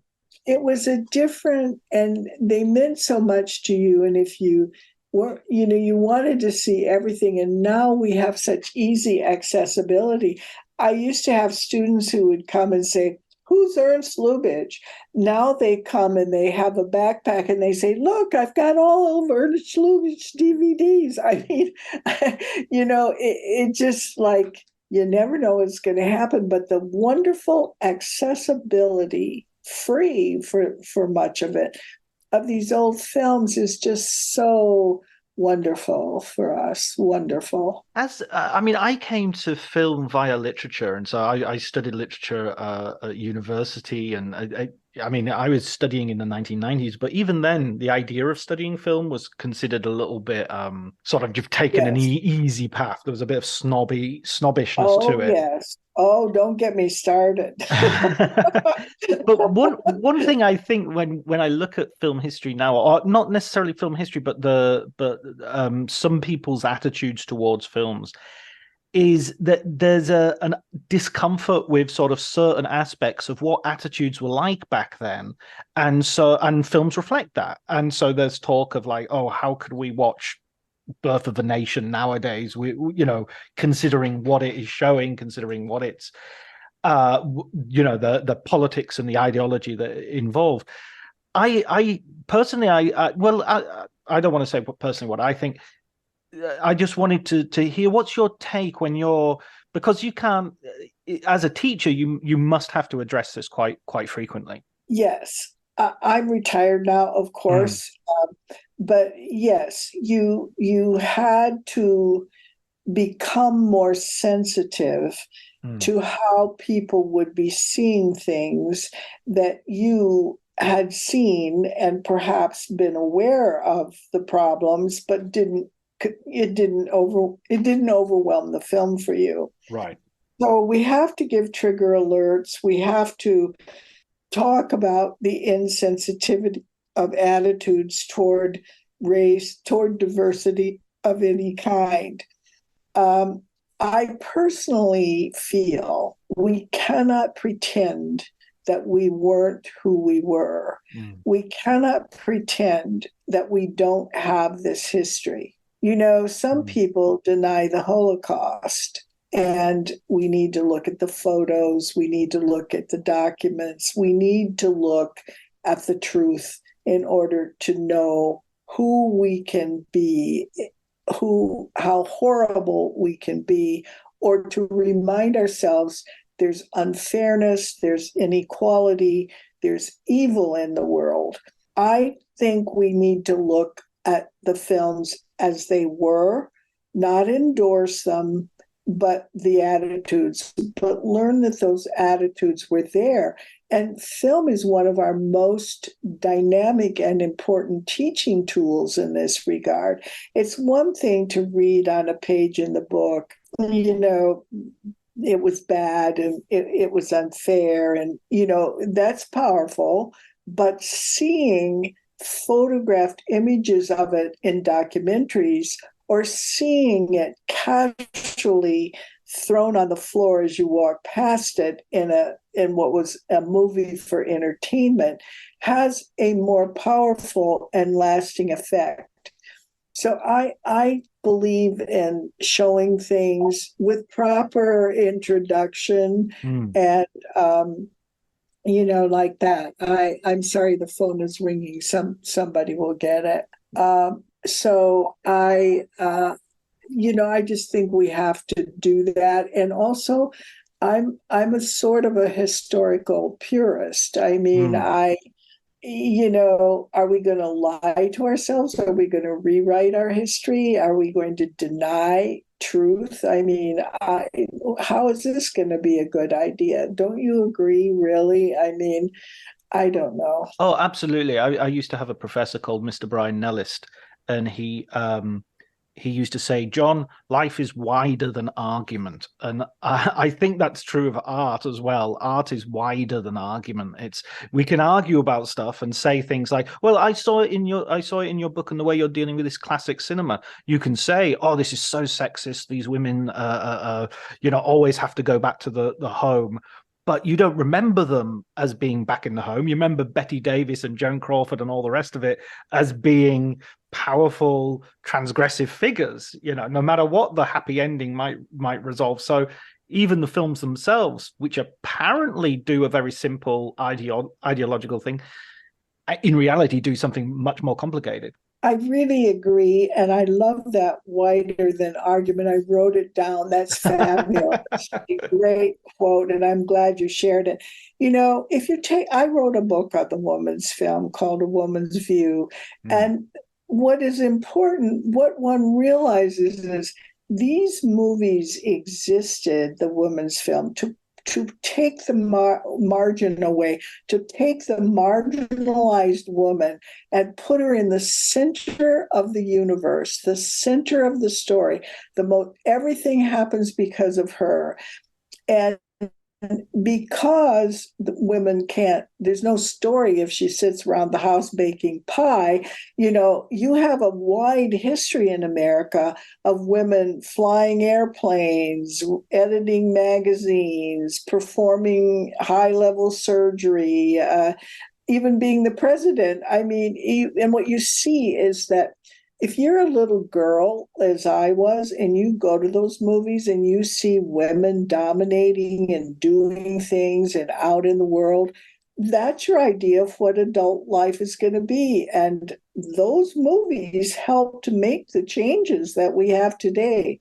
it was a different, and they meant so much to you. And if you were, you wanted to see everything, and now we have such easy accessibility. I used to have students who would come and say, "Who's Ernst Lubitsch?" Now they come and they have a backpack and they say, "Look, I've got all of Ernst Lubitsch DVDs." I mean, it just like, you never know what's going to happen. But the wonderful accessibility, free for much of it, of these old films is just so wonderful for us. Wonderful. I came to film via literature, and so I studied literature at university, and I was studying in the 1990s, but even then, the idea of studying film was considered a little bit sort of, you've taken an easy path. There was a bit of snobbishness to it. Yes. Oh, don't get me started. But one thing I think when I look at film history now, or not necessarily film history, but some people's attitudes towards films, is that there's an discomfort with sort of certain aspects of what attitudes were like back then, and films reflect that. And so there's talk of like, oh, how could we watch Birth of a Nation nowadays? Considering what it is showing, considering what it's the politics and the ideology that involved. I personally, I don't want to say personally what I think. I just wanted to hear what's your take because you can't, as a teacher, you must have to address this quite frequently. Yes, I'm retired now, of course, but yes, you had to become more sensitive to how people would be seeing things that you had seen and perhaps been aware of the problems, but it didn't overwhelm the film for you. Right. So we have to give trigger alerts. We have to talk about the insensitivity of attitudes toward race, toward diversity of any kind. I personally feel we cannot pretend that we weren't who we were. We cannot pretend that we don't have this history. Some people deny the Holocaust, and we need to look at the photos. We need to look at the documents. We need to look at the truth in order to know who we can be, how horrible we can be, or to remind ourselves there's unfairness, there's inequality, there's evil in the world. I think we need to look at the films as they were, not endorse them, but the attitudes, but learn that those attitudes were there. And film is one of our most dynamic and important teaching tools in this regard. It's one thing to read on a page in the book, it was bad and it was unfair, and that's powerful. But seeing photographed images of it in documentaries, or seeing it casually thrown on the floor as you walk past it in what was a movie for entertainment, has a more powerful and lasting effect. So I believe in showing things with proper introduction and like that. I'm sorry, the phone is ringing. Somebody will get it. So I just think we have to do that. And also, I'm a sort of a historical purist. I mean, Mm. are we going to lie to ourselves? Are we going to rewrite our history? Are we going to deny truth? I mean, how is this going to be a good idea? Don't you agree, really? I mean, I don't know. Oh, absolutely. I used to have a professor called Mr. Brian Nellist, and he used to say, John, life is wider than argument. And I think that's true of art as well. Art is wider than argument. We can argue about stuff and say things like, well, I saw it in your book and the way you're dealing with this classic cinema. You can say, oh, this is so sexist. These women always have to go back to the home. But you don't remember them as being back in the home. You remember Betty Davis and Joan Crawford and all the rest of it as being powerful, transgressive figures, no matter what the happy ending might resolve. So even the films themselves, which apparently do a very simple ideological thing, in reality do something much more complicated. I really agree. And I love that wider than argument. I wrote it down. That's fabulous. A great quote. And I'm glad you shared it. I wrote a book on the woman's film called A Woman's View. And what is important, what one realizes is these movies existed, the women's film, to take the margin away, to take the marginalized woman and put her in the center of the universe, the center of the story. Everything happens because of her. And because the women can't, there's no story if she sits around the house baking pie. You have a wide history in America of women flying airplanes, editing magazines, performing high-level surgery, even being the president. I mean, and what you see is that if you're a little girl, as I was, and you go to those movies and you see women dominating and doing things and out in the world, that's your idea of what adult life is going to be. And those movies help to make the changes that we have today.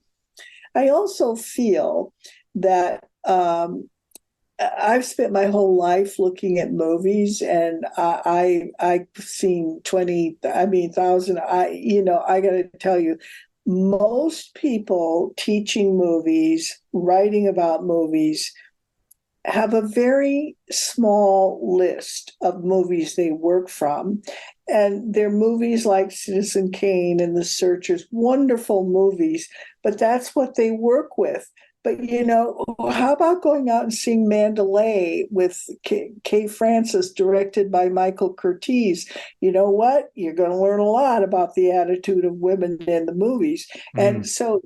I also feel that I've spent my whole life looking at movies, and I've seen 1,000. I got to tell you, most people teaching movies, writing about movies, have a very small list of movies they work from. And they're movies like Citizen Kane and The Searchers, wonderful movies, but that's what they work with. But, how about going out and seeing Mandalay with Kay Francis, directed by Michael Curtiz? You know what? You're going to learn a lot about the attitude of women in the movies. And so,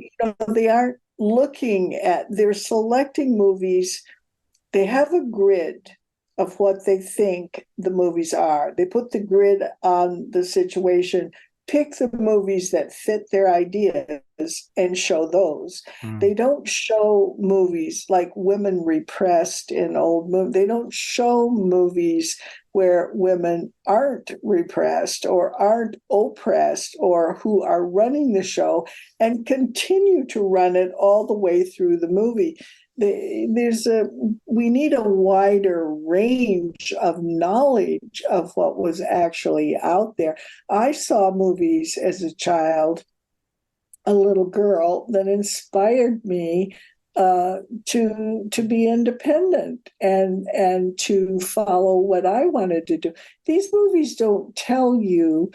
they aren't they're selecting movies. They have a grid of what they think the movies are. They put the grid on the situation, pick the movies that fit their ideas and show those. They don't show movies like women repressed in old movies. They don't show movies where women aren't repressed or aren't oppressed or who are running the show and continue to run it all the way through the movie. We need a wider range of knowledge of what was actually out there. I saw movies as a child, a little girl, that inspired me to be independent and to follow what I wanted to do. These movies don't tell you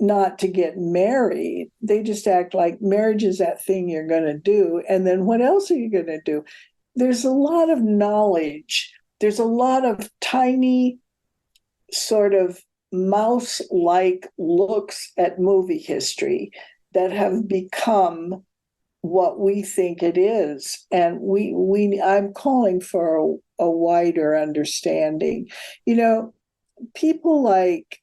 not to get married. They just act like marriage is that thing you're going to do. And then what else are you going to do? There's a lot of knowledge. There's a lot of tiny sort of mouse-like looks at movie history that have become what we think it is. And I'm calling for a wider understanding. People like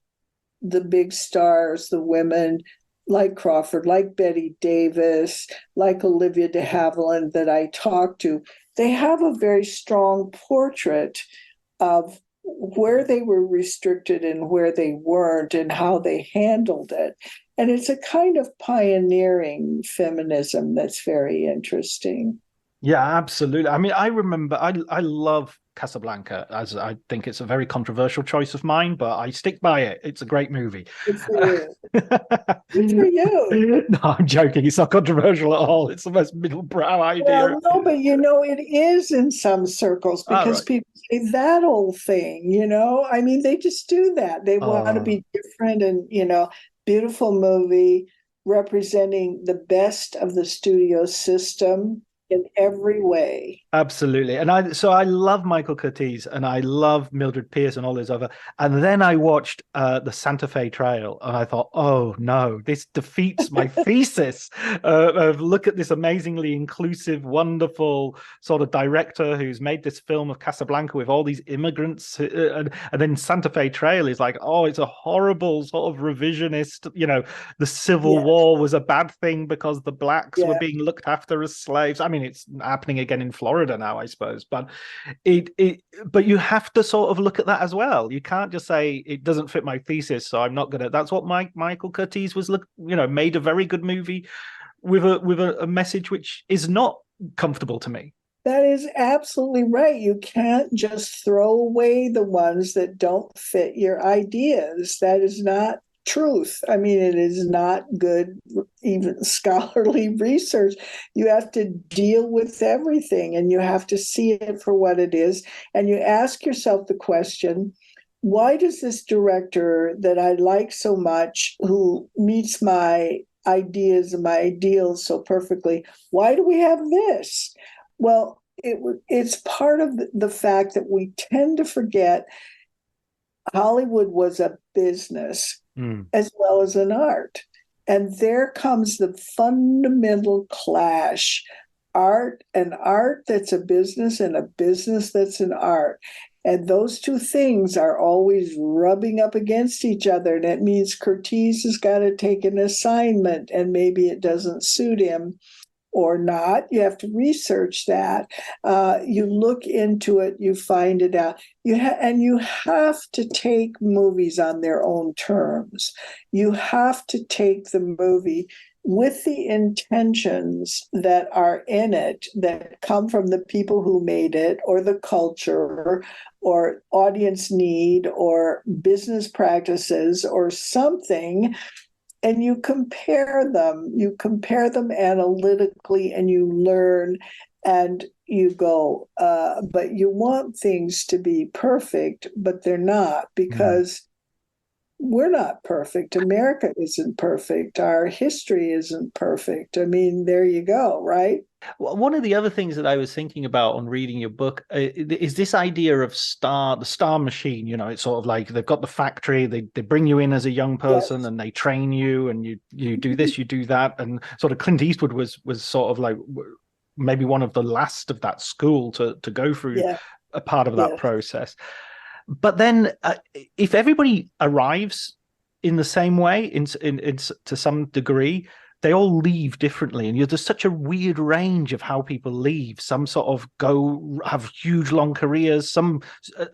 the big stars, the women like Crawford, like Betty Davis, like Olivia de Havilland that I talked to, they have a very strong portrait of where they were restricted and where they weren't and how they handled it. And it's a kind of pioneering feminism that's very interesting. Yeah, absolutely. I mean, I remember I love Casablanca, as I think it's a very controversial choice of mine, but I stick by it. It's a great movie. Good for you. Good for you. No, I'm joking. It's not controversial at all. It's the most middle brow idea. Well, no, but it is in some circles All because right. people say that old thing, I mean, they just do that. They want to Oh. be different and, beautiful movie representing the best of the studio system in every way. Absolutely. And I love Michael Curtiz and I love Mildred Pierce and all those other. And then I watched the Santa Fe Trail and I thought, oh no, this defeats my thesis of look at this amazingly inclusive, wonderful sort of director who's made this film of Casablanca with all these immigrants. And then Santa Fe Trail is like, oh, it's a horrible sort of revisionist, the Civil Yeah, War was a bad thing because the blacks were yeah. being looked after as slaves. I mean, it's happening again in Florida now, I suppose, but but you have to sort of look at that as well. You can't just say it doesn't fit my thesis, so I'm not gonna. That's what Michael Curtiz was made a very good movie with a message which is not comfortable to me. That is absolutely right. You can't just throw away the ones that don't fit your ideas. That is not truth. I mean, it is not good, even scholarly research. You have to deal with everything and you have to see it for what it is. And you ask yourself the question, why does this director that I like so much, who meets my ideas and my ideals so perfectly, why do we have this? Well, it's part of the fact that we tend to forget Hollywood was a business as well as an art. And there comes the fundamental clash, art, an art that's a business and a business that's an art. And those two things are always rubbing up against each other. And it means Curtiz has got to take an assignment and maybe it doesn't suit him or not. You have to research that. You look into it, you find it out. And you have to take movies on their own terms. You have to take the movie with the intentions that are in it, that come from the people who made it, or the culture, or audience need, or business practices, or something, and you compare them analytically, and you learn, and you go, but you want things to be perfect, but they're not, because we're not perfect. America isn't perfect. Our history isn't perfect. I mean, there you go, right? Well, one of the other things that I was thinking about on reading your book is this idea of the star machine. It's sort of like they've got the factory, they bring you in as a young person, Yes. and they train you, and you do this, you do that, and sort of Clint Eastwood was sort of like maybe one of the last of that school to go through Yeah. a part of that Yes. process. But then, if everybody arrives in the same way, to some degree, they all leave differently, and there's such a weird range of how people leave. Some sort of have huge long careers. Some,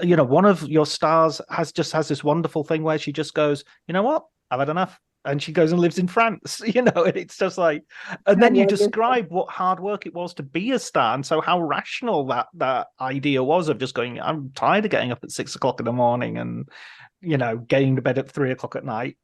one of your stars has this wonderful thing where she just goes, you know what, I've had enough. And she goes and lives in France, and it's just like, and How then you wonderful. describe what hard work it was to be a star, and so how rational that idea was of just going, I'm tired of getting up at 6 o'clock in the morning and getting to bed at 3 o'clock at night.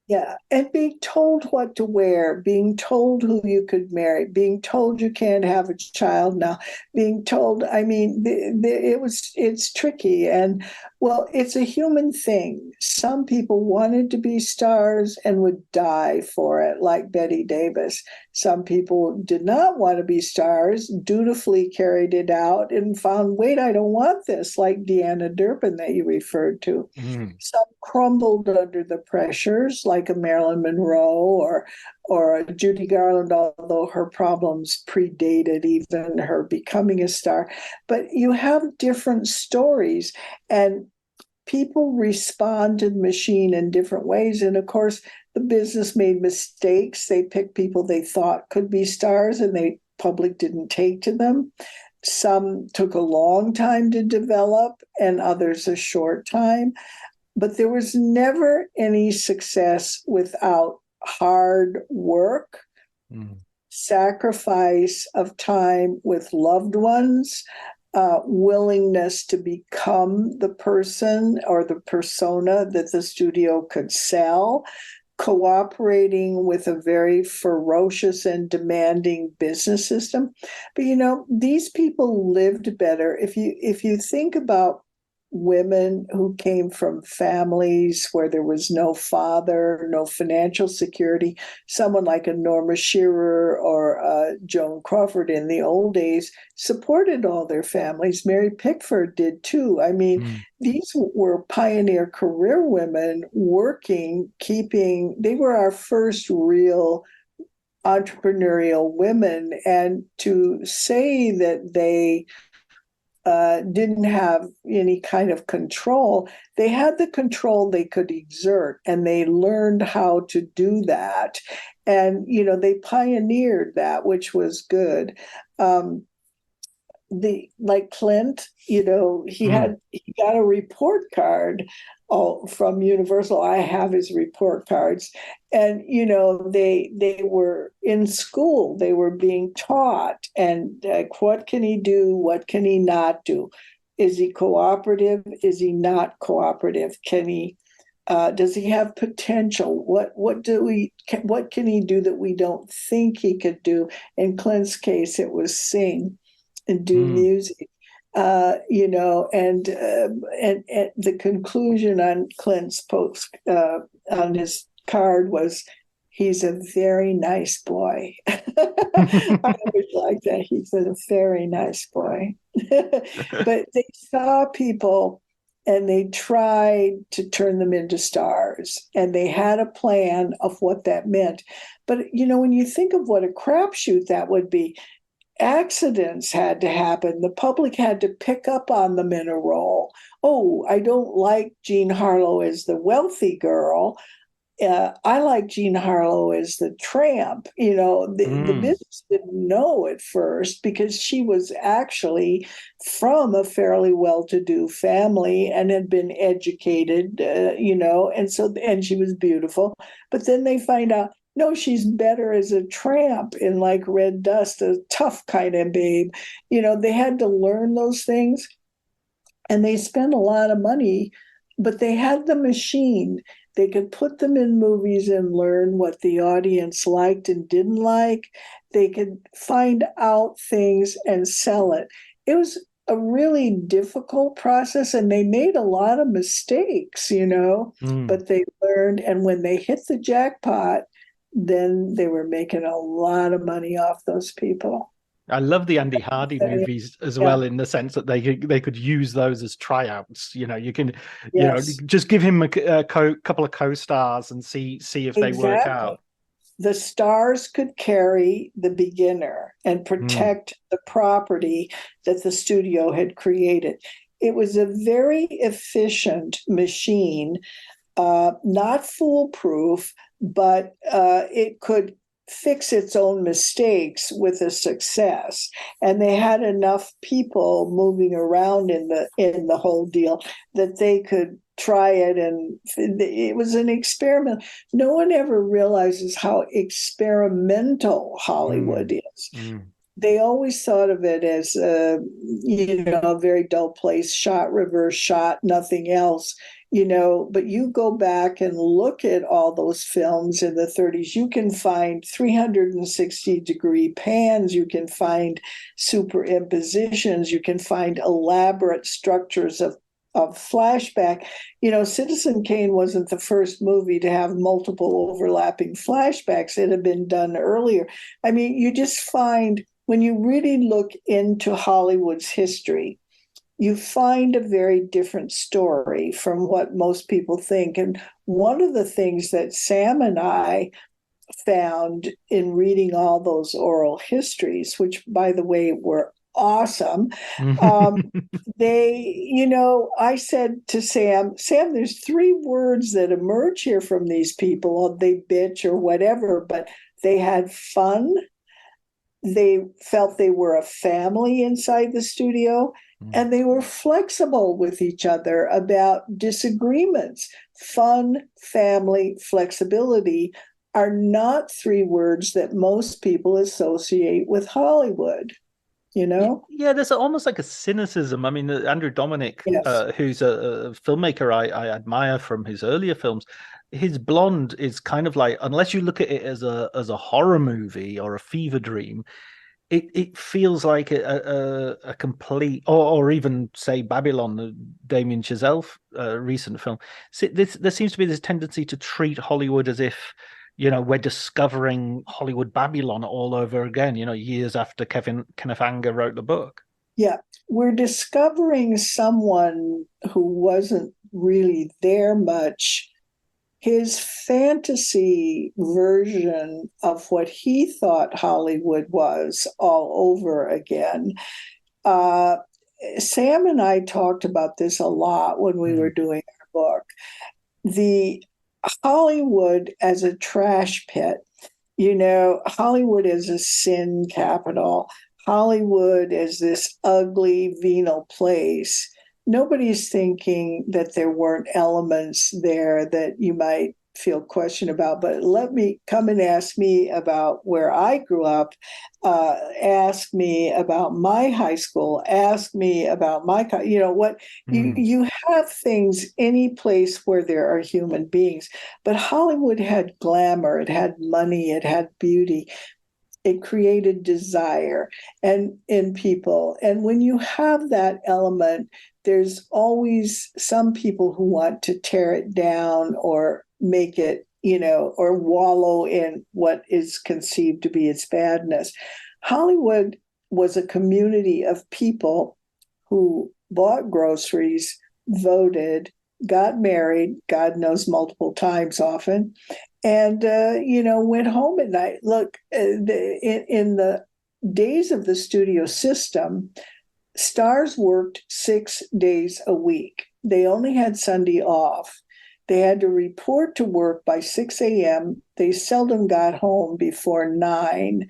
Yeah, and being told what to wear, being told who you could marry, being told you can't have a child now, being told, I mean, it's tricky. And well, it's a human thing. Some people wanted to be stars and would die for it, like Betty Davis. Some people did not want to be stars, dutifully carried it out and found, wait, I don't want this, like Deanna Durbin that you referred to. Some crumbled under the pressures, like a Marilyn Monroe or a Judy Garland, although her problems predated even her becoming a star. But you have different stories, and people respond to the machine in different ways. And of course, the business made mistakes. They picked people they thought could be stars, and the public didn't take to them. some took a long time to develop and others a short time. But there was never any success without hard work, sacrifice of time with loved ones, willingness to become the person or the persona that the studio could sell, cooperating with a very ferocious and demanding business system. But these people lived better. If you think about women who came from families where there was no father, no financial security, someone like a Norma Shearer or Joan Crawford in the old days supported all their families. Mary Pickford did too. I mean, these were pioneer career women working, they were our first real entrepreneurial women. And to say that they didn't have any kind of control. They had the control they could exert, and they learned how to do that. And, they pioneered that, which was good. Like Clint, he got a report card from Universal. I have his report cards. And, they were in school, they were being taught, and what can he do? What can he not do? Is he cooperative? Is he not cooperative? Does he have potential? What can he do that we don't think he could do? In Clint's case, it was sing and do music. And the conclusion on Clint's post on his card was, he's a very nice boy. I always like that. He's a very nice boy. But they saw people and they tried to turn them into stars, and they had a plan of what that meant. But, when you think of what a crapshoot that would be, accidents had to happen. The public had to pick up on them in a role. Oh, I don't like Jean Harlow as the wealthy girl. I like Jean Harlow as the tramp. The business didn't know at first because she was actually from a fairly well-to-do family and had been educated, and she was beautiful. But then they find out, no, she's better as a tramp in like Red Dust, a tough kind of babe. They had to learn those things, and they spent a lot of money, but they had the machine. They could put them in movies and learn what the audience liked and didn't like. They could find out things and sell it. It was a really difficult process, and they made a lot of mistakes, but they learned. And when they hit the jackpot, then they were making a lot of money off those people. I love the Andy Hardy movies as well, in the sense that they could use those as tryouts. You can, just give him a couple of co-stars and see if they work out. The stars could carry the beginner and protect the property that the studio had created. It was a very efficient machine, not foolproof, but it could fix its own mistakes with a success. And they had enough people moving around in the whole deal that they could try it. And it was an experiment. No one ever realizes how experimental Hollywood is. They always thought of it as a very dull place, shot, reverse shot, nothing else. But you go back and look at all those films in the 30s, you can find 360-degree pans, you can find superimpositions, you can find elaborate structures of flashback. Citizen Kane wasn't the first movie to have multiple overlapping flashbacks. It had been done earlier. I mean, you just find, when you really look into Hollywood's history, you find a very different story from what most people think. And one of the things that Sam and I found in reading all those oral histories, which, by the way, were awesome, I said to Sam, there's 3 words that emerge here from these people. They bitch or whatever, but they had fun, they felt they were a family inside the studio, and they were flexible with each other about disagreements. Fun, family, flexibility are not three words that most people associate with Hollywood, you know? Yeah, there's almost like a cynicism. I mean, Andrew Dominic, Yes. who's a filmmaker I admire from his earlier films, his Blonde is kind of like, unless you look at it as a horror movie or a fever dream, it feels like a complete, or even say Babylon, the Damien Chazelle recent film. So there seems to be this tendency to treat Hollywood as if, we're discovering Hollywood Babylon all over again, years after Kenneth Anger wrote the book. Yeah. We're discovering someone who wasn't really there much, his fantasy version of what he thought Hollywood was all over again. Sam and I talked about this a lot when we were doing our book. The Hollywood as a trash pit, Hollywood is a sin capital. Hollywood is this ugly, venal place. Nobody's thinking that there weren't elements there that you might feel question about, but let me come and ask me about where I grew up, ask me about my high school, ask me about my, you have things any place where there are human beings, but Hollywood had glamour, it had money, it had beauty. It created desire and in people. And when you have that element, there's always some people who want to tear it down or make it, or wallow in what is conceived to be its badness. Hollywood was a community of people who bought groceries, voted, got married, God knows multiple times often, and went home at night. Look, in the days of the studio system, stars worked 6 days a week. They only had Sunday off. They had to report to work by 6 a.m. They seldom got home before 9.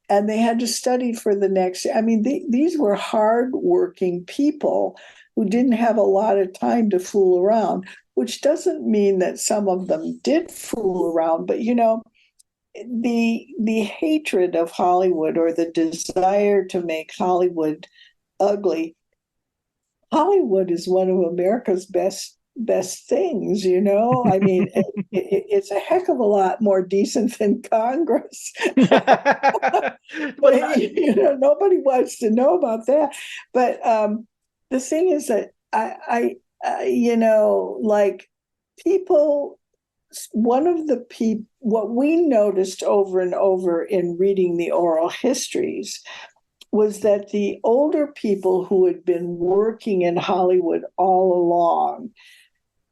And they had to study for the next. I mean, these were hardworking people who didn't have a lot of time to fool around, which doesn't mean that some of them did fool around. But, the hatred of Hollywood, or the desire to make Hollywood ugly. Hollywood is one of America's best things, I mean, it's a heck of a lot more decent than Congress. But, nobody wants to know about that. But the thing is that I like people, what we noticed over and over in reading the oral histories was that the older people who had been working in Hollywood all along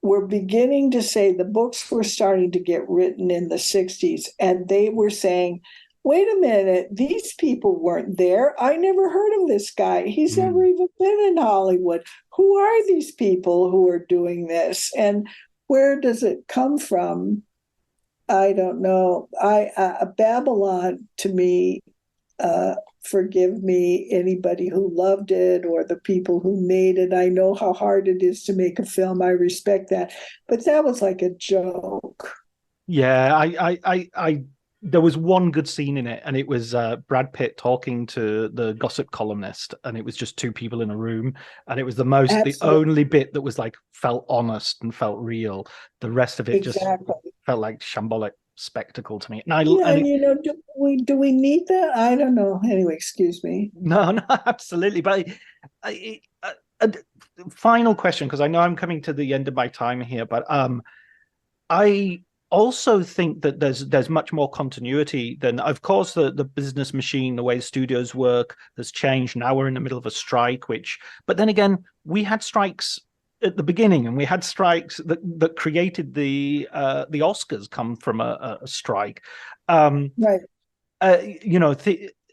were beginning to say, the books were starting to get written in the 60s, and they were saying, wait a minute, these people weren't there. I never heard of this guy. He's never even been in Hollywood. Who are these people who are doing this? And where does it come from? I don't know. Babylon, to me, forgive me, anybody who loved it or the people who made it. I know how hard it is to make a film. I respect that. But that was like a joke. Yeah, I there was one good scene in it, and it was Brad Pitt talking to the gossip columnist, and it was just two people in a room, and it was the only bit that was like felt honest and felt real. The rest of it just felt like shambolic spectacle to me. Do we need that? I don't know. Anyway, excuse me. No, absolutely. But final question, because I know I'm coming to the end of my time here, but I also think that there's much more continuity than, of course, the business machine, the way studios work has changed. Now we're in the middle of a strike, but then again, we had strikes at the beginning, and we had strikes that created the Oscars come from a strike. Right.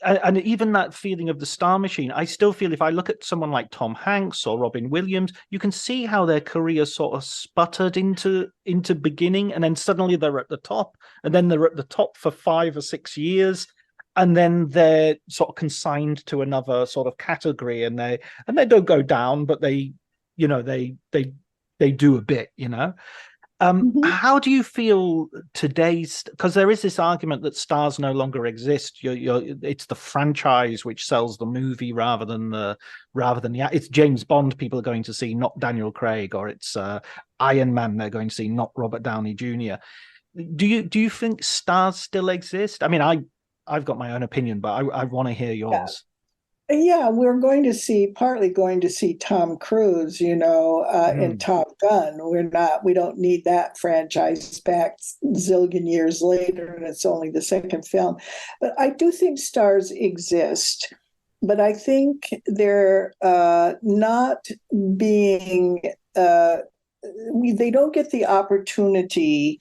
And even that feeling of the star machine, I still feel if I look at someone like Tom Hanks or Robin Williams, you can see how their career sort of sputtered into beginning, and then suddenly they're at the top, and then they're at the top for 5 or 6 years, and then they're sort of consigned to another sort of category, and they don't go down, but they, they do a bit, Mhm. How do you feel today's? Because there is this argument that stars no longer exist. It's the franchise which sells the movie rather than it's James Bond people are going to see, not Daniel Craig, or it's Iron Man they're going to see, not Robert Downey Jr. Do you think stars still exist? I mean, I've got my own opinion, but I want to hear Yeah. yours. Yeah, we're partly going to see Tom Cruise, in Mm, Top Gun. We don't need that franchise back zillion years later, and it's only the second film. But I do think stars exist, but I think they're not being, they don't get the opportunity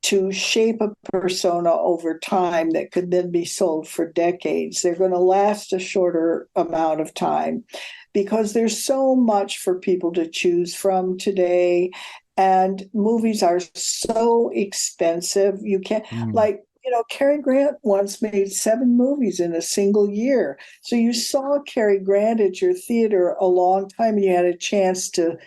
to shape a persona over time that could then be sold for decades. They're going to last a shorter amount of time because there's so much for people to choose from today. And movies are so expensive. You can't, mm, like, Cary Grant once made 7 movies in a single year. So you saw Cary Grant at your theater a long time and you had a chance to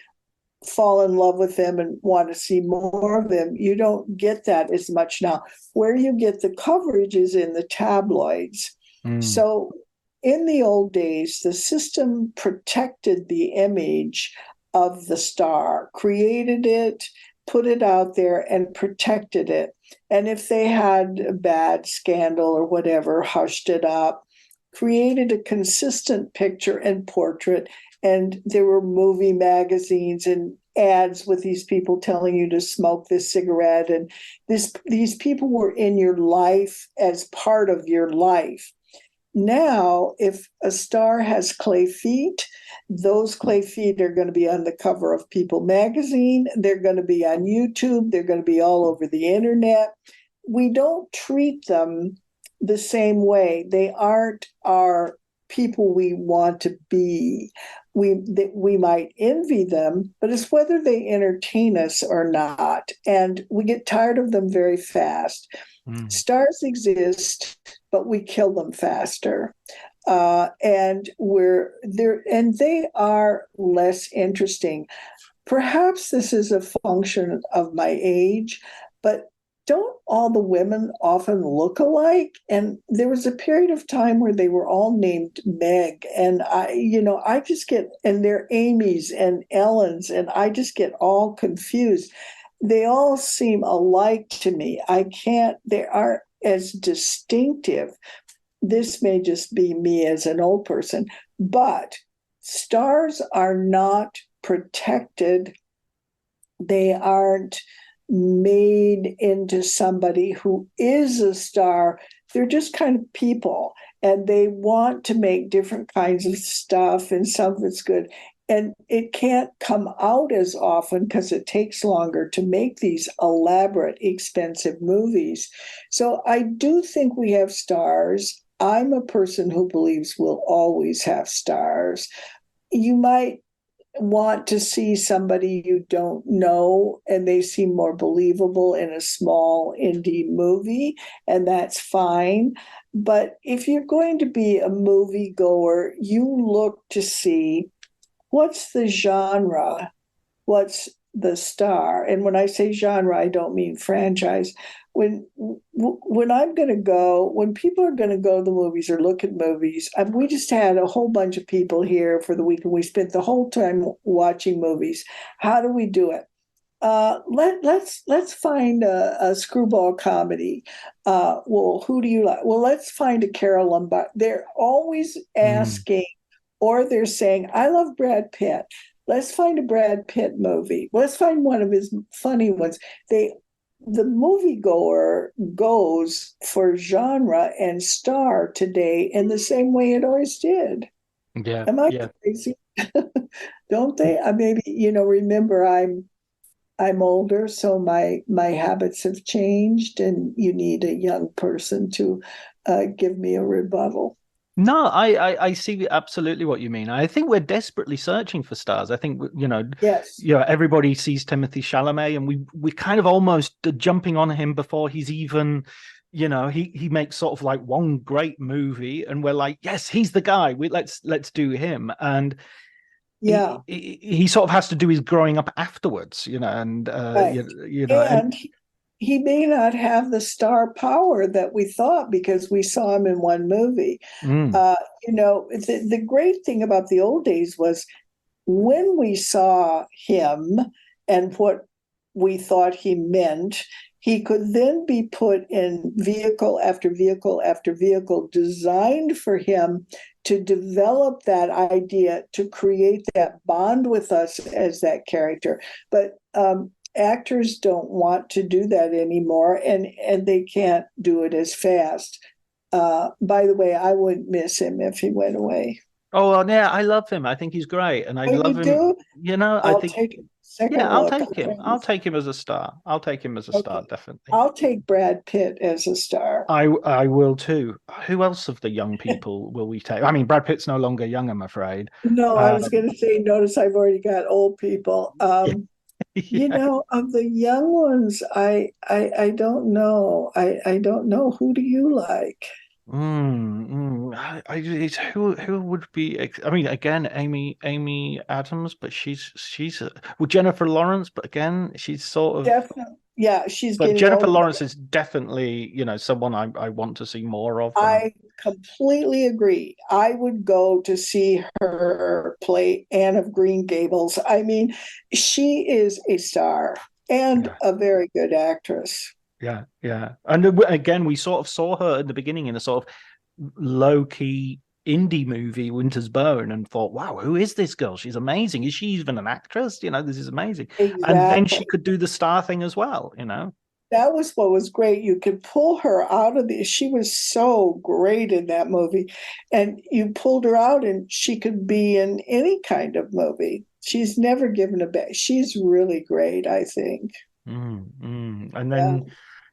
fall in love with them and want to see more of them. You don't get that as much now. Where you get the coverage is in the tabloids. mm, So in the old days, the system protected the image of the star, created it, put it out there, and protected it. And if they had a bad scandal or whatever, hushed it up, created a consistent picture and portrait. And there were movie magazines and ads with these people telling you to smoke this cigarette. And these people were in your life as part of your life. Now, if a star has clay feet, those clay feet are going to be on the cover of People magazine. They're going to be on YouTube. They're going to be all over the internet. We don't treat them the same way. They aren't our people we want to be. We might envy them, but it's whether they entertain us or not. And we get tired of them very fast. mm. Stars exist, but we kill them faster. And we're there, and they are less interesting. Perhaps this is a function of my age, but don't all the women often look alike? And there was a period of time where they were all named Meg, and I just get, and they're Amy's and Ellen's, and I just get all confused. They all seem alike to me. I can't, they aren't as distinctive. This may just be me as an old person, but stars are not protected. They aren't made into somebody who is a star. They're just kind of people, and they want to make different kinds of stuff, and some of it's good. And it can't come out as often because it takes longer to make these elaborate, expensive movies. So I do think we have stars. I'm a person who believes we'll always have stars. You might want to see somebody you don't know and they seem more believable in a small indie movie, and that's fine. But if you're going to be a movie goer, you look to see what's the genre, what's the star. And when I say genre, I don't mean franchise. When I'm going to go, when people are going to go to the movies or look at movies, we just had a whole bunch of people here for the weekend. We spent the whole time watching movies. How do we do it? Let's find a screwball comedy. Well, who do you like? Well, let's find a Carol Lombard. They're always Mm. asking, or they're saying, I love Brad Pitt. Let's find a Brad Pitt movie. Let's find one of his funny ones. The moviegoer goes for genre and star today in the same way it always did. Yeah, Am I yeah. crazy? Don't they? I maybe, remember I'm older, so my habits have changed, and you need a young person to give me a rebuttal. No, I see absolutely what you mean. I think we're desperately searching for stars. I think Yes. everybody sees Timothy Chalamet, and we kind of almost jumping on him before he's even he makes sort of like one great movie, and we're like, yes, he's the guy. Let's do him. And Yeah, he sort of has to do his growing up afterwards, and right. and And he may not have the star power that we thought because we saw him in one movie. mm, The great thing about the old days was when we saw him and what we thought he meant, he could then be put in vehicle after vehicle after vehicle designed for him to develop that idea, to create that bond with us as that character. But actors don't want to do that anymore, and they can't do it as fast. By the way, I wouldn't miss him if he went away. oh well, yeah, I love him. I think he's great, and I Oh, love you him. do? I I'll think, take a yeah, second I'll look. take him. I'll take him as a star. I'll take him as a star, Okay. definitely. I'll take Brad Pitt as a star. I will too. Who else of the young people will we take? I mean, Brad Pitt's no longer young, I'm afraid. No, I was Um, going to say, notice I've already got old people. yeah. Of the young ones, I don't know. I don't know. Who do you like? It's who would be? I mean, again, Amy Adams, but she's well, Jennifer Lawrence, but again, she's sort of. Definitely. Yeah, she's But getting Jennifer old. Lawrence is definitely, someone I want to see more of. And I completely agree. I would go to see her play Anne of Green Gables. I mean, she is a star and yeah, a very good actress. yeah. And again, we sort of saw her in the beginning in a sort of low key indie movie, Winter's Bone, and thought, wow, who is this girl? She's amazing. Is she even an actress? This is amazing. And then she Exactly. could do the star thing as well. That was what was great. You could pull her out of she was so great in that movie. And you pulled her out and she could be in any kind of movie. She's never given a back. She's really great, I think. And Yeah. then,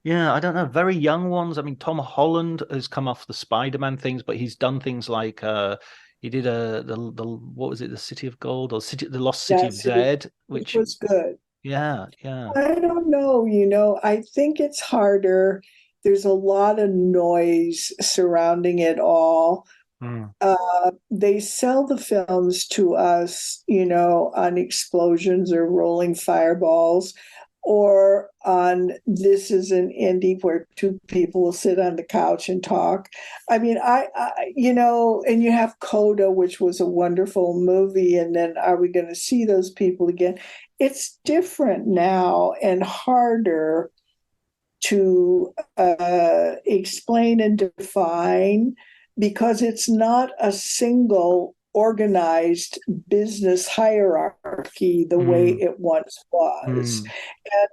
yeah, I don't know, very young ones. I mean, Tom Holland has come off the Spider-Man things, but he's done things like he did the what was it, the City of Gold or the Lost City of That's it, Zed, which which was good. yeah. I don't know, I think it's harder. There's a lot of noise surrounding it all. Mm, They sell the films to us, on explosions or rolling fireballs, or on this is an indie where two people will sit on the couch and talk. I mean, and you have Coda, which was a wonderful movie, and then are we going to see those people again? It's different now and harder to explain and define because it's not a single organized business hierarchy the way mm, it once was. mm. And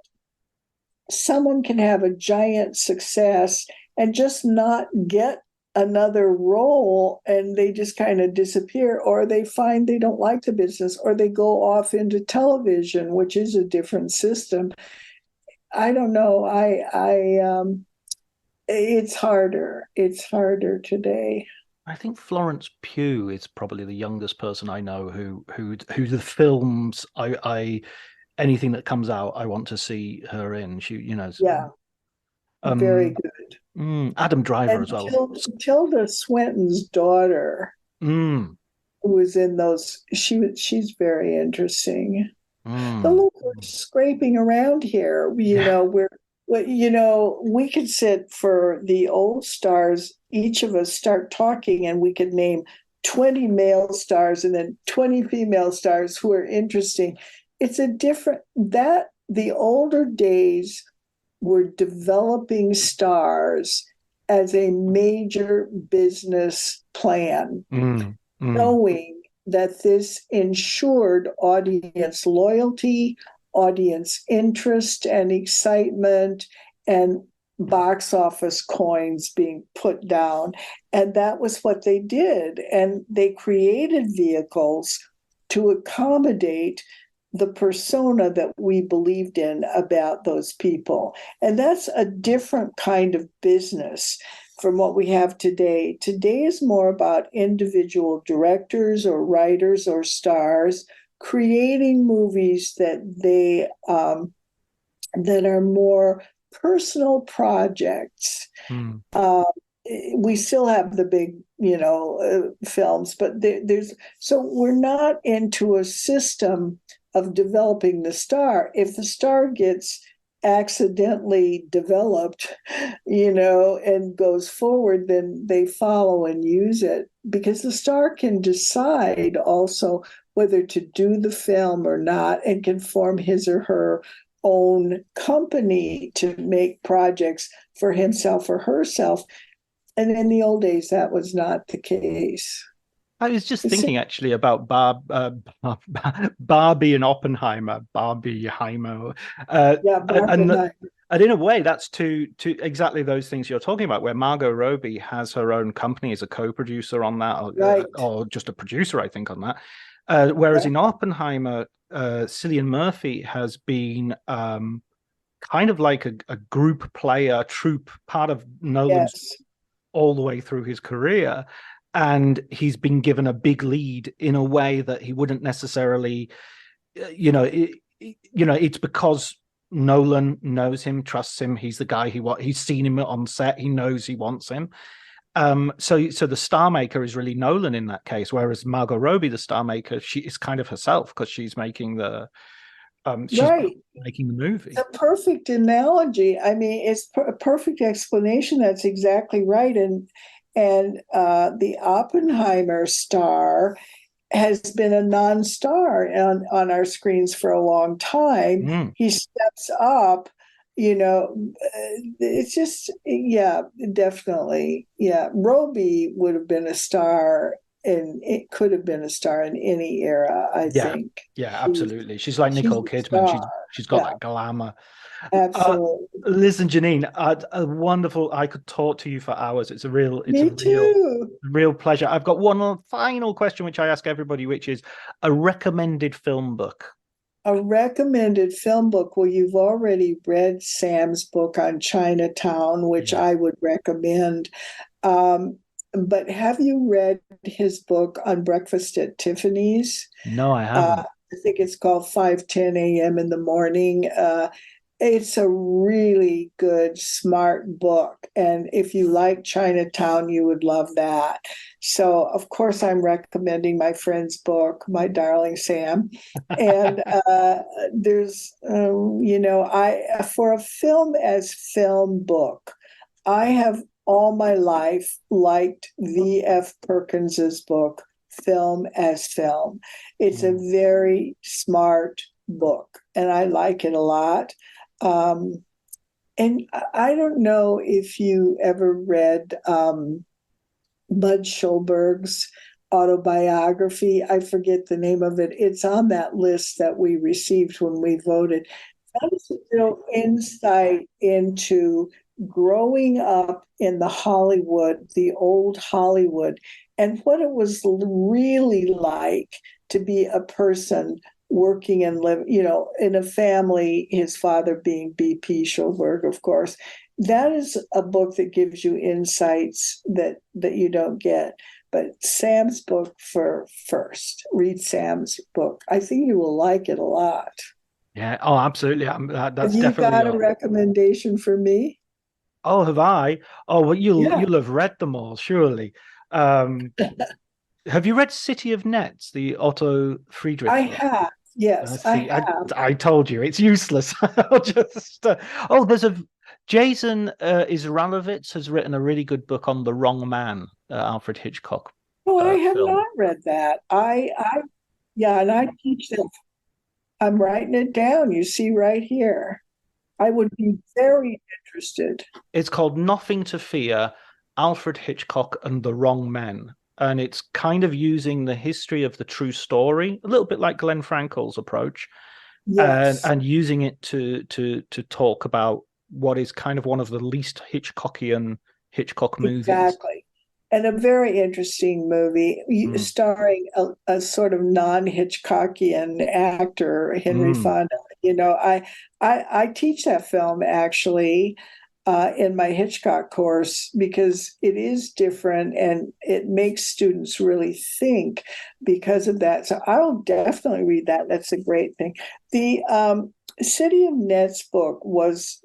someone can have a giant success and just not get another role and they just kind of disappear, or they find they don't like the business, or they go off into television, which is a different system. I don't know. It's harder. It's harder today. I think Florence Pugh is probably the youngest person I know who the films I anything that comes out I want to see her in. Yeah, very um good. Adam Driver as And well. Tilda Swinton's daughter, Mm, who was in those, she's very interesting. But mm. look, we're scraping around here. Yeah. We could sit for the old stars, each of us start talking, and we could name 20 male stars and then 20 female stars who are interesting. It's a different, that the older days were developing stars as a major business plan, Mm, mm, knowing that this ensured audience loyalty, audience interest and excitement, and box office coins being put down. And that was what they did. And they created vehicles to accommodate the persona that we believed in about those people. And that's a different kind of business from what we have today. Today is more about individual directors or writers or stars creating movies that are more personal projects. Mm. We still have the big, films, but so we're not into a system of developing the star. If the star gets accidentally developed, and goes forward, then they follow and use it, because the star can decide also whether to do the film or not, and can form his or her own company to make projects for himself or herself. And in the old days, that was not the case. I was just thinking actually about Barbie and Oppenheimer, Barbie Heimer, Yeah, and in a way, that's to exactly those things you're talking about, where Margot Robbie has her own company as a co-producer on that, right. or just a producer, I think, on that. Whereas in Oppenheimer, Cillian Murphy has been kind of like a group player, troupe, part of Nolan's all the way through his career. And he's been given a big lead in a way that he wouldn't necessarily, it's because Nolan knows him, trusts him. He's the guy he's seen him on set. He knows he wants him. So the star maker is really Nolan in that case, whereas Margot Robbie, the star maker, she is kind of herself, because she's making the making the movie. It's a perfect analogy. I mean, it's a perfect explanation. That's exactly right. And the Oppenheimer star has been a non-star on our screens for a long time. He steps up, it's just, definitely. Yeah. Robbie would have been a star, and it could have been a star in any era, I think. Yeah, absolutely. She's like Nicole Kidman. She's got that glamour. Absolutely. Listen, Jeanine, a wonderful. I could talk to you for hours. It's a real pleasure. I've got one final question, which I ask everybody, which is a recommended film book. A recommended film book. Well, you've already read Sam's book on Chinatown, which I would recommend. But have you read his book on Breakfast at Tiffany's? No, I haven't. I think it's called 5:10 a.m. in the morning. It's a really good, smart book. And if you like Chinatown, you would love that. So, of course, I'm recommending my friend's book, My Darling Sam. And there's, for a film as film book, I have all my life liked V.F. Perkins's book, Film as Film. It's a very smart book, and I like it a lot. And I don't know if you ever read Bud Schulberg's autobiography. I forget the name of it. It's on that list that we received when we voted. That was a real insight into growing up in the old Hollywood, and what it was really like to be a person working and live, in a family, his father being B.P. Schulberg, of course. That is a book that gives you insights that you don't get. But Sam's book first. Read Sam's book. I think you will like it a lot. Yeah. Oh, absolutely. That's have you definitely got a recommendation for me? Oh, have I? Oh, well, you'll have read them all, surely. Have you read City of Nets, the Otto Friedrich book? I have. Yes, I have. I told you it's useless. I'll just. There's Jason Israelovitz has written a really good book on The Wrong Man, Alfred Hitchcock. Oh, I have not read that. And I teach that. I'm writing it down. You see right here. I would be very interested. It's called Nothing to Fear, Alfred Hitchcock and the Wrong Men. And it's kind of using the history of the true story, a little bit like Glenn Frankel's approach, and using it to talk about what is kind of one of the least Hitchcockian Hitchcock movies. Exactly. And a very interesting movie starring a sort of non-Hitchcockian actor, Henry Fonda. I teach that film actually in my Hitchcock course because it is different and it makes students really think because of that. So I'll definitely read that. That's a great thing. City of Nets book was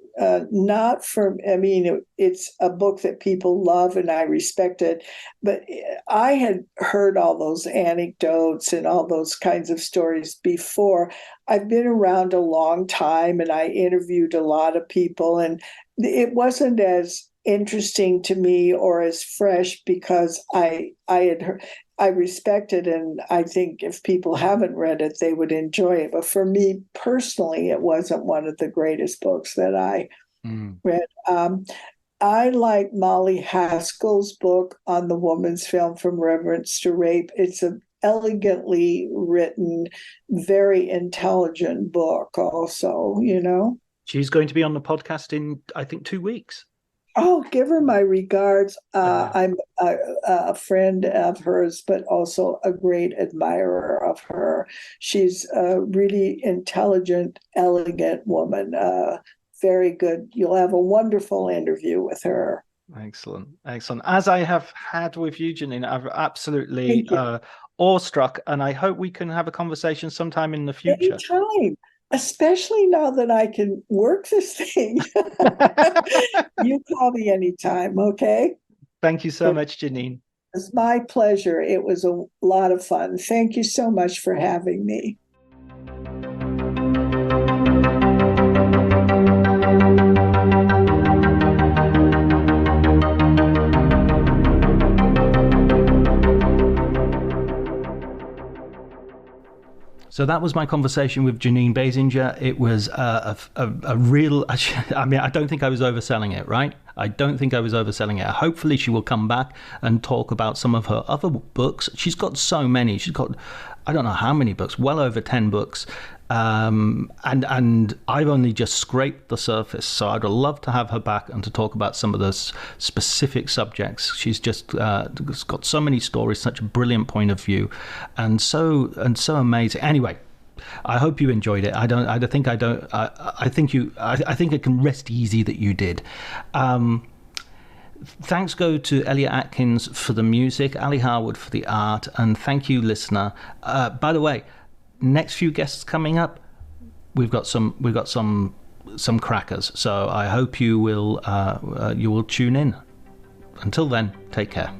not from, I mean, it's a book that people love and I respect it, but I had heard all those anecdotes and all those kinds of stories before. I've been around a long time and I interviewed a lot of people, and it wasn't as interesting to me or as fresh because I had heard. I respect it, and I think if people haven't read it, they would enjoy it. But for me personally, it wasn't one of the greatest books that I read. I like Molly Haskell's book on the woman's film From Reverence to Rape. It's an elegantly written, very intelligent book also, you know. She's going to be on the podcast in, I think, 2 weeks. Oh, give her my regards. I'm a friend of hers, but also a great admirer of her. She's a really intelligent, elegant woman. Very good. You'll have a wonderful interview with her. Excellent. Excellent. As I have had with you, Jeanine, I've absolutely awestruck, and I hope we can have a conversation sometime in the future. Anytime. Especially now that I can work this thing. You call me anytime, okay? Thank you so much, Jeanine. It's my pleasure. It was a lot of fun. Thank you so much for having me. So that was my conversation with Jeanine Basinger. It was a real, I mean, I don't think I was overselling it, right? I don't think I was overselling it. Hopefully she will come back and talk about some of her other books. She's got so many. She's got, I don't know how many books, well over 10 books. And I've only just scraped the surface. So I'd love to have her back and to talk about some of those specific subjects. She's just got so many stories, such a brilliant point of view, and so amazing. Anyway, I hope you enjoyed it. I think it can rest easy that you did. Thanks go to Elliot Atkins for the music, Ali Harwood for the art, and thank you, listener. By the way, next few guests coming up, we've got some crackers. So I hope you will tune in. Until then, take care.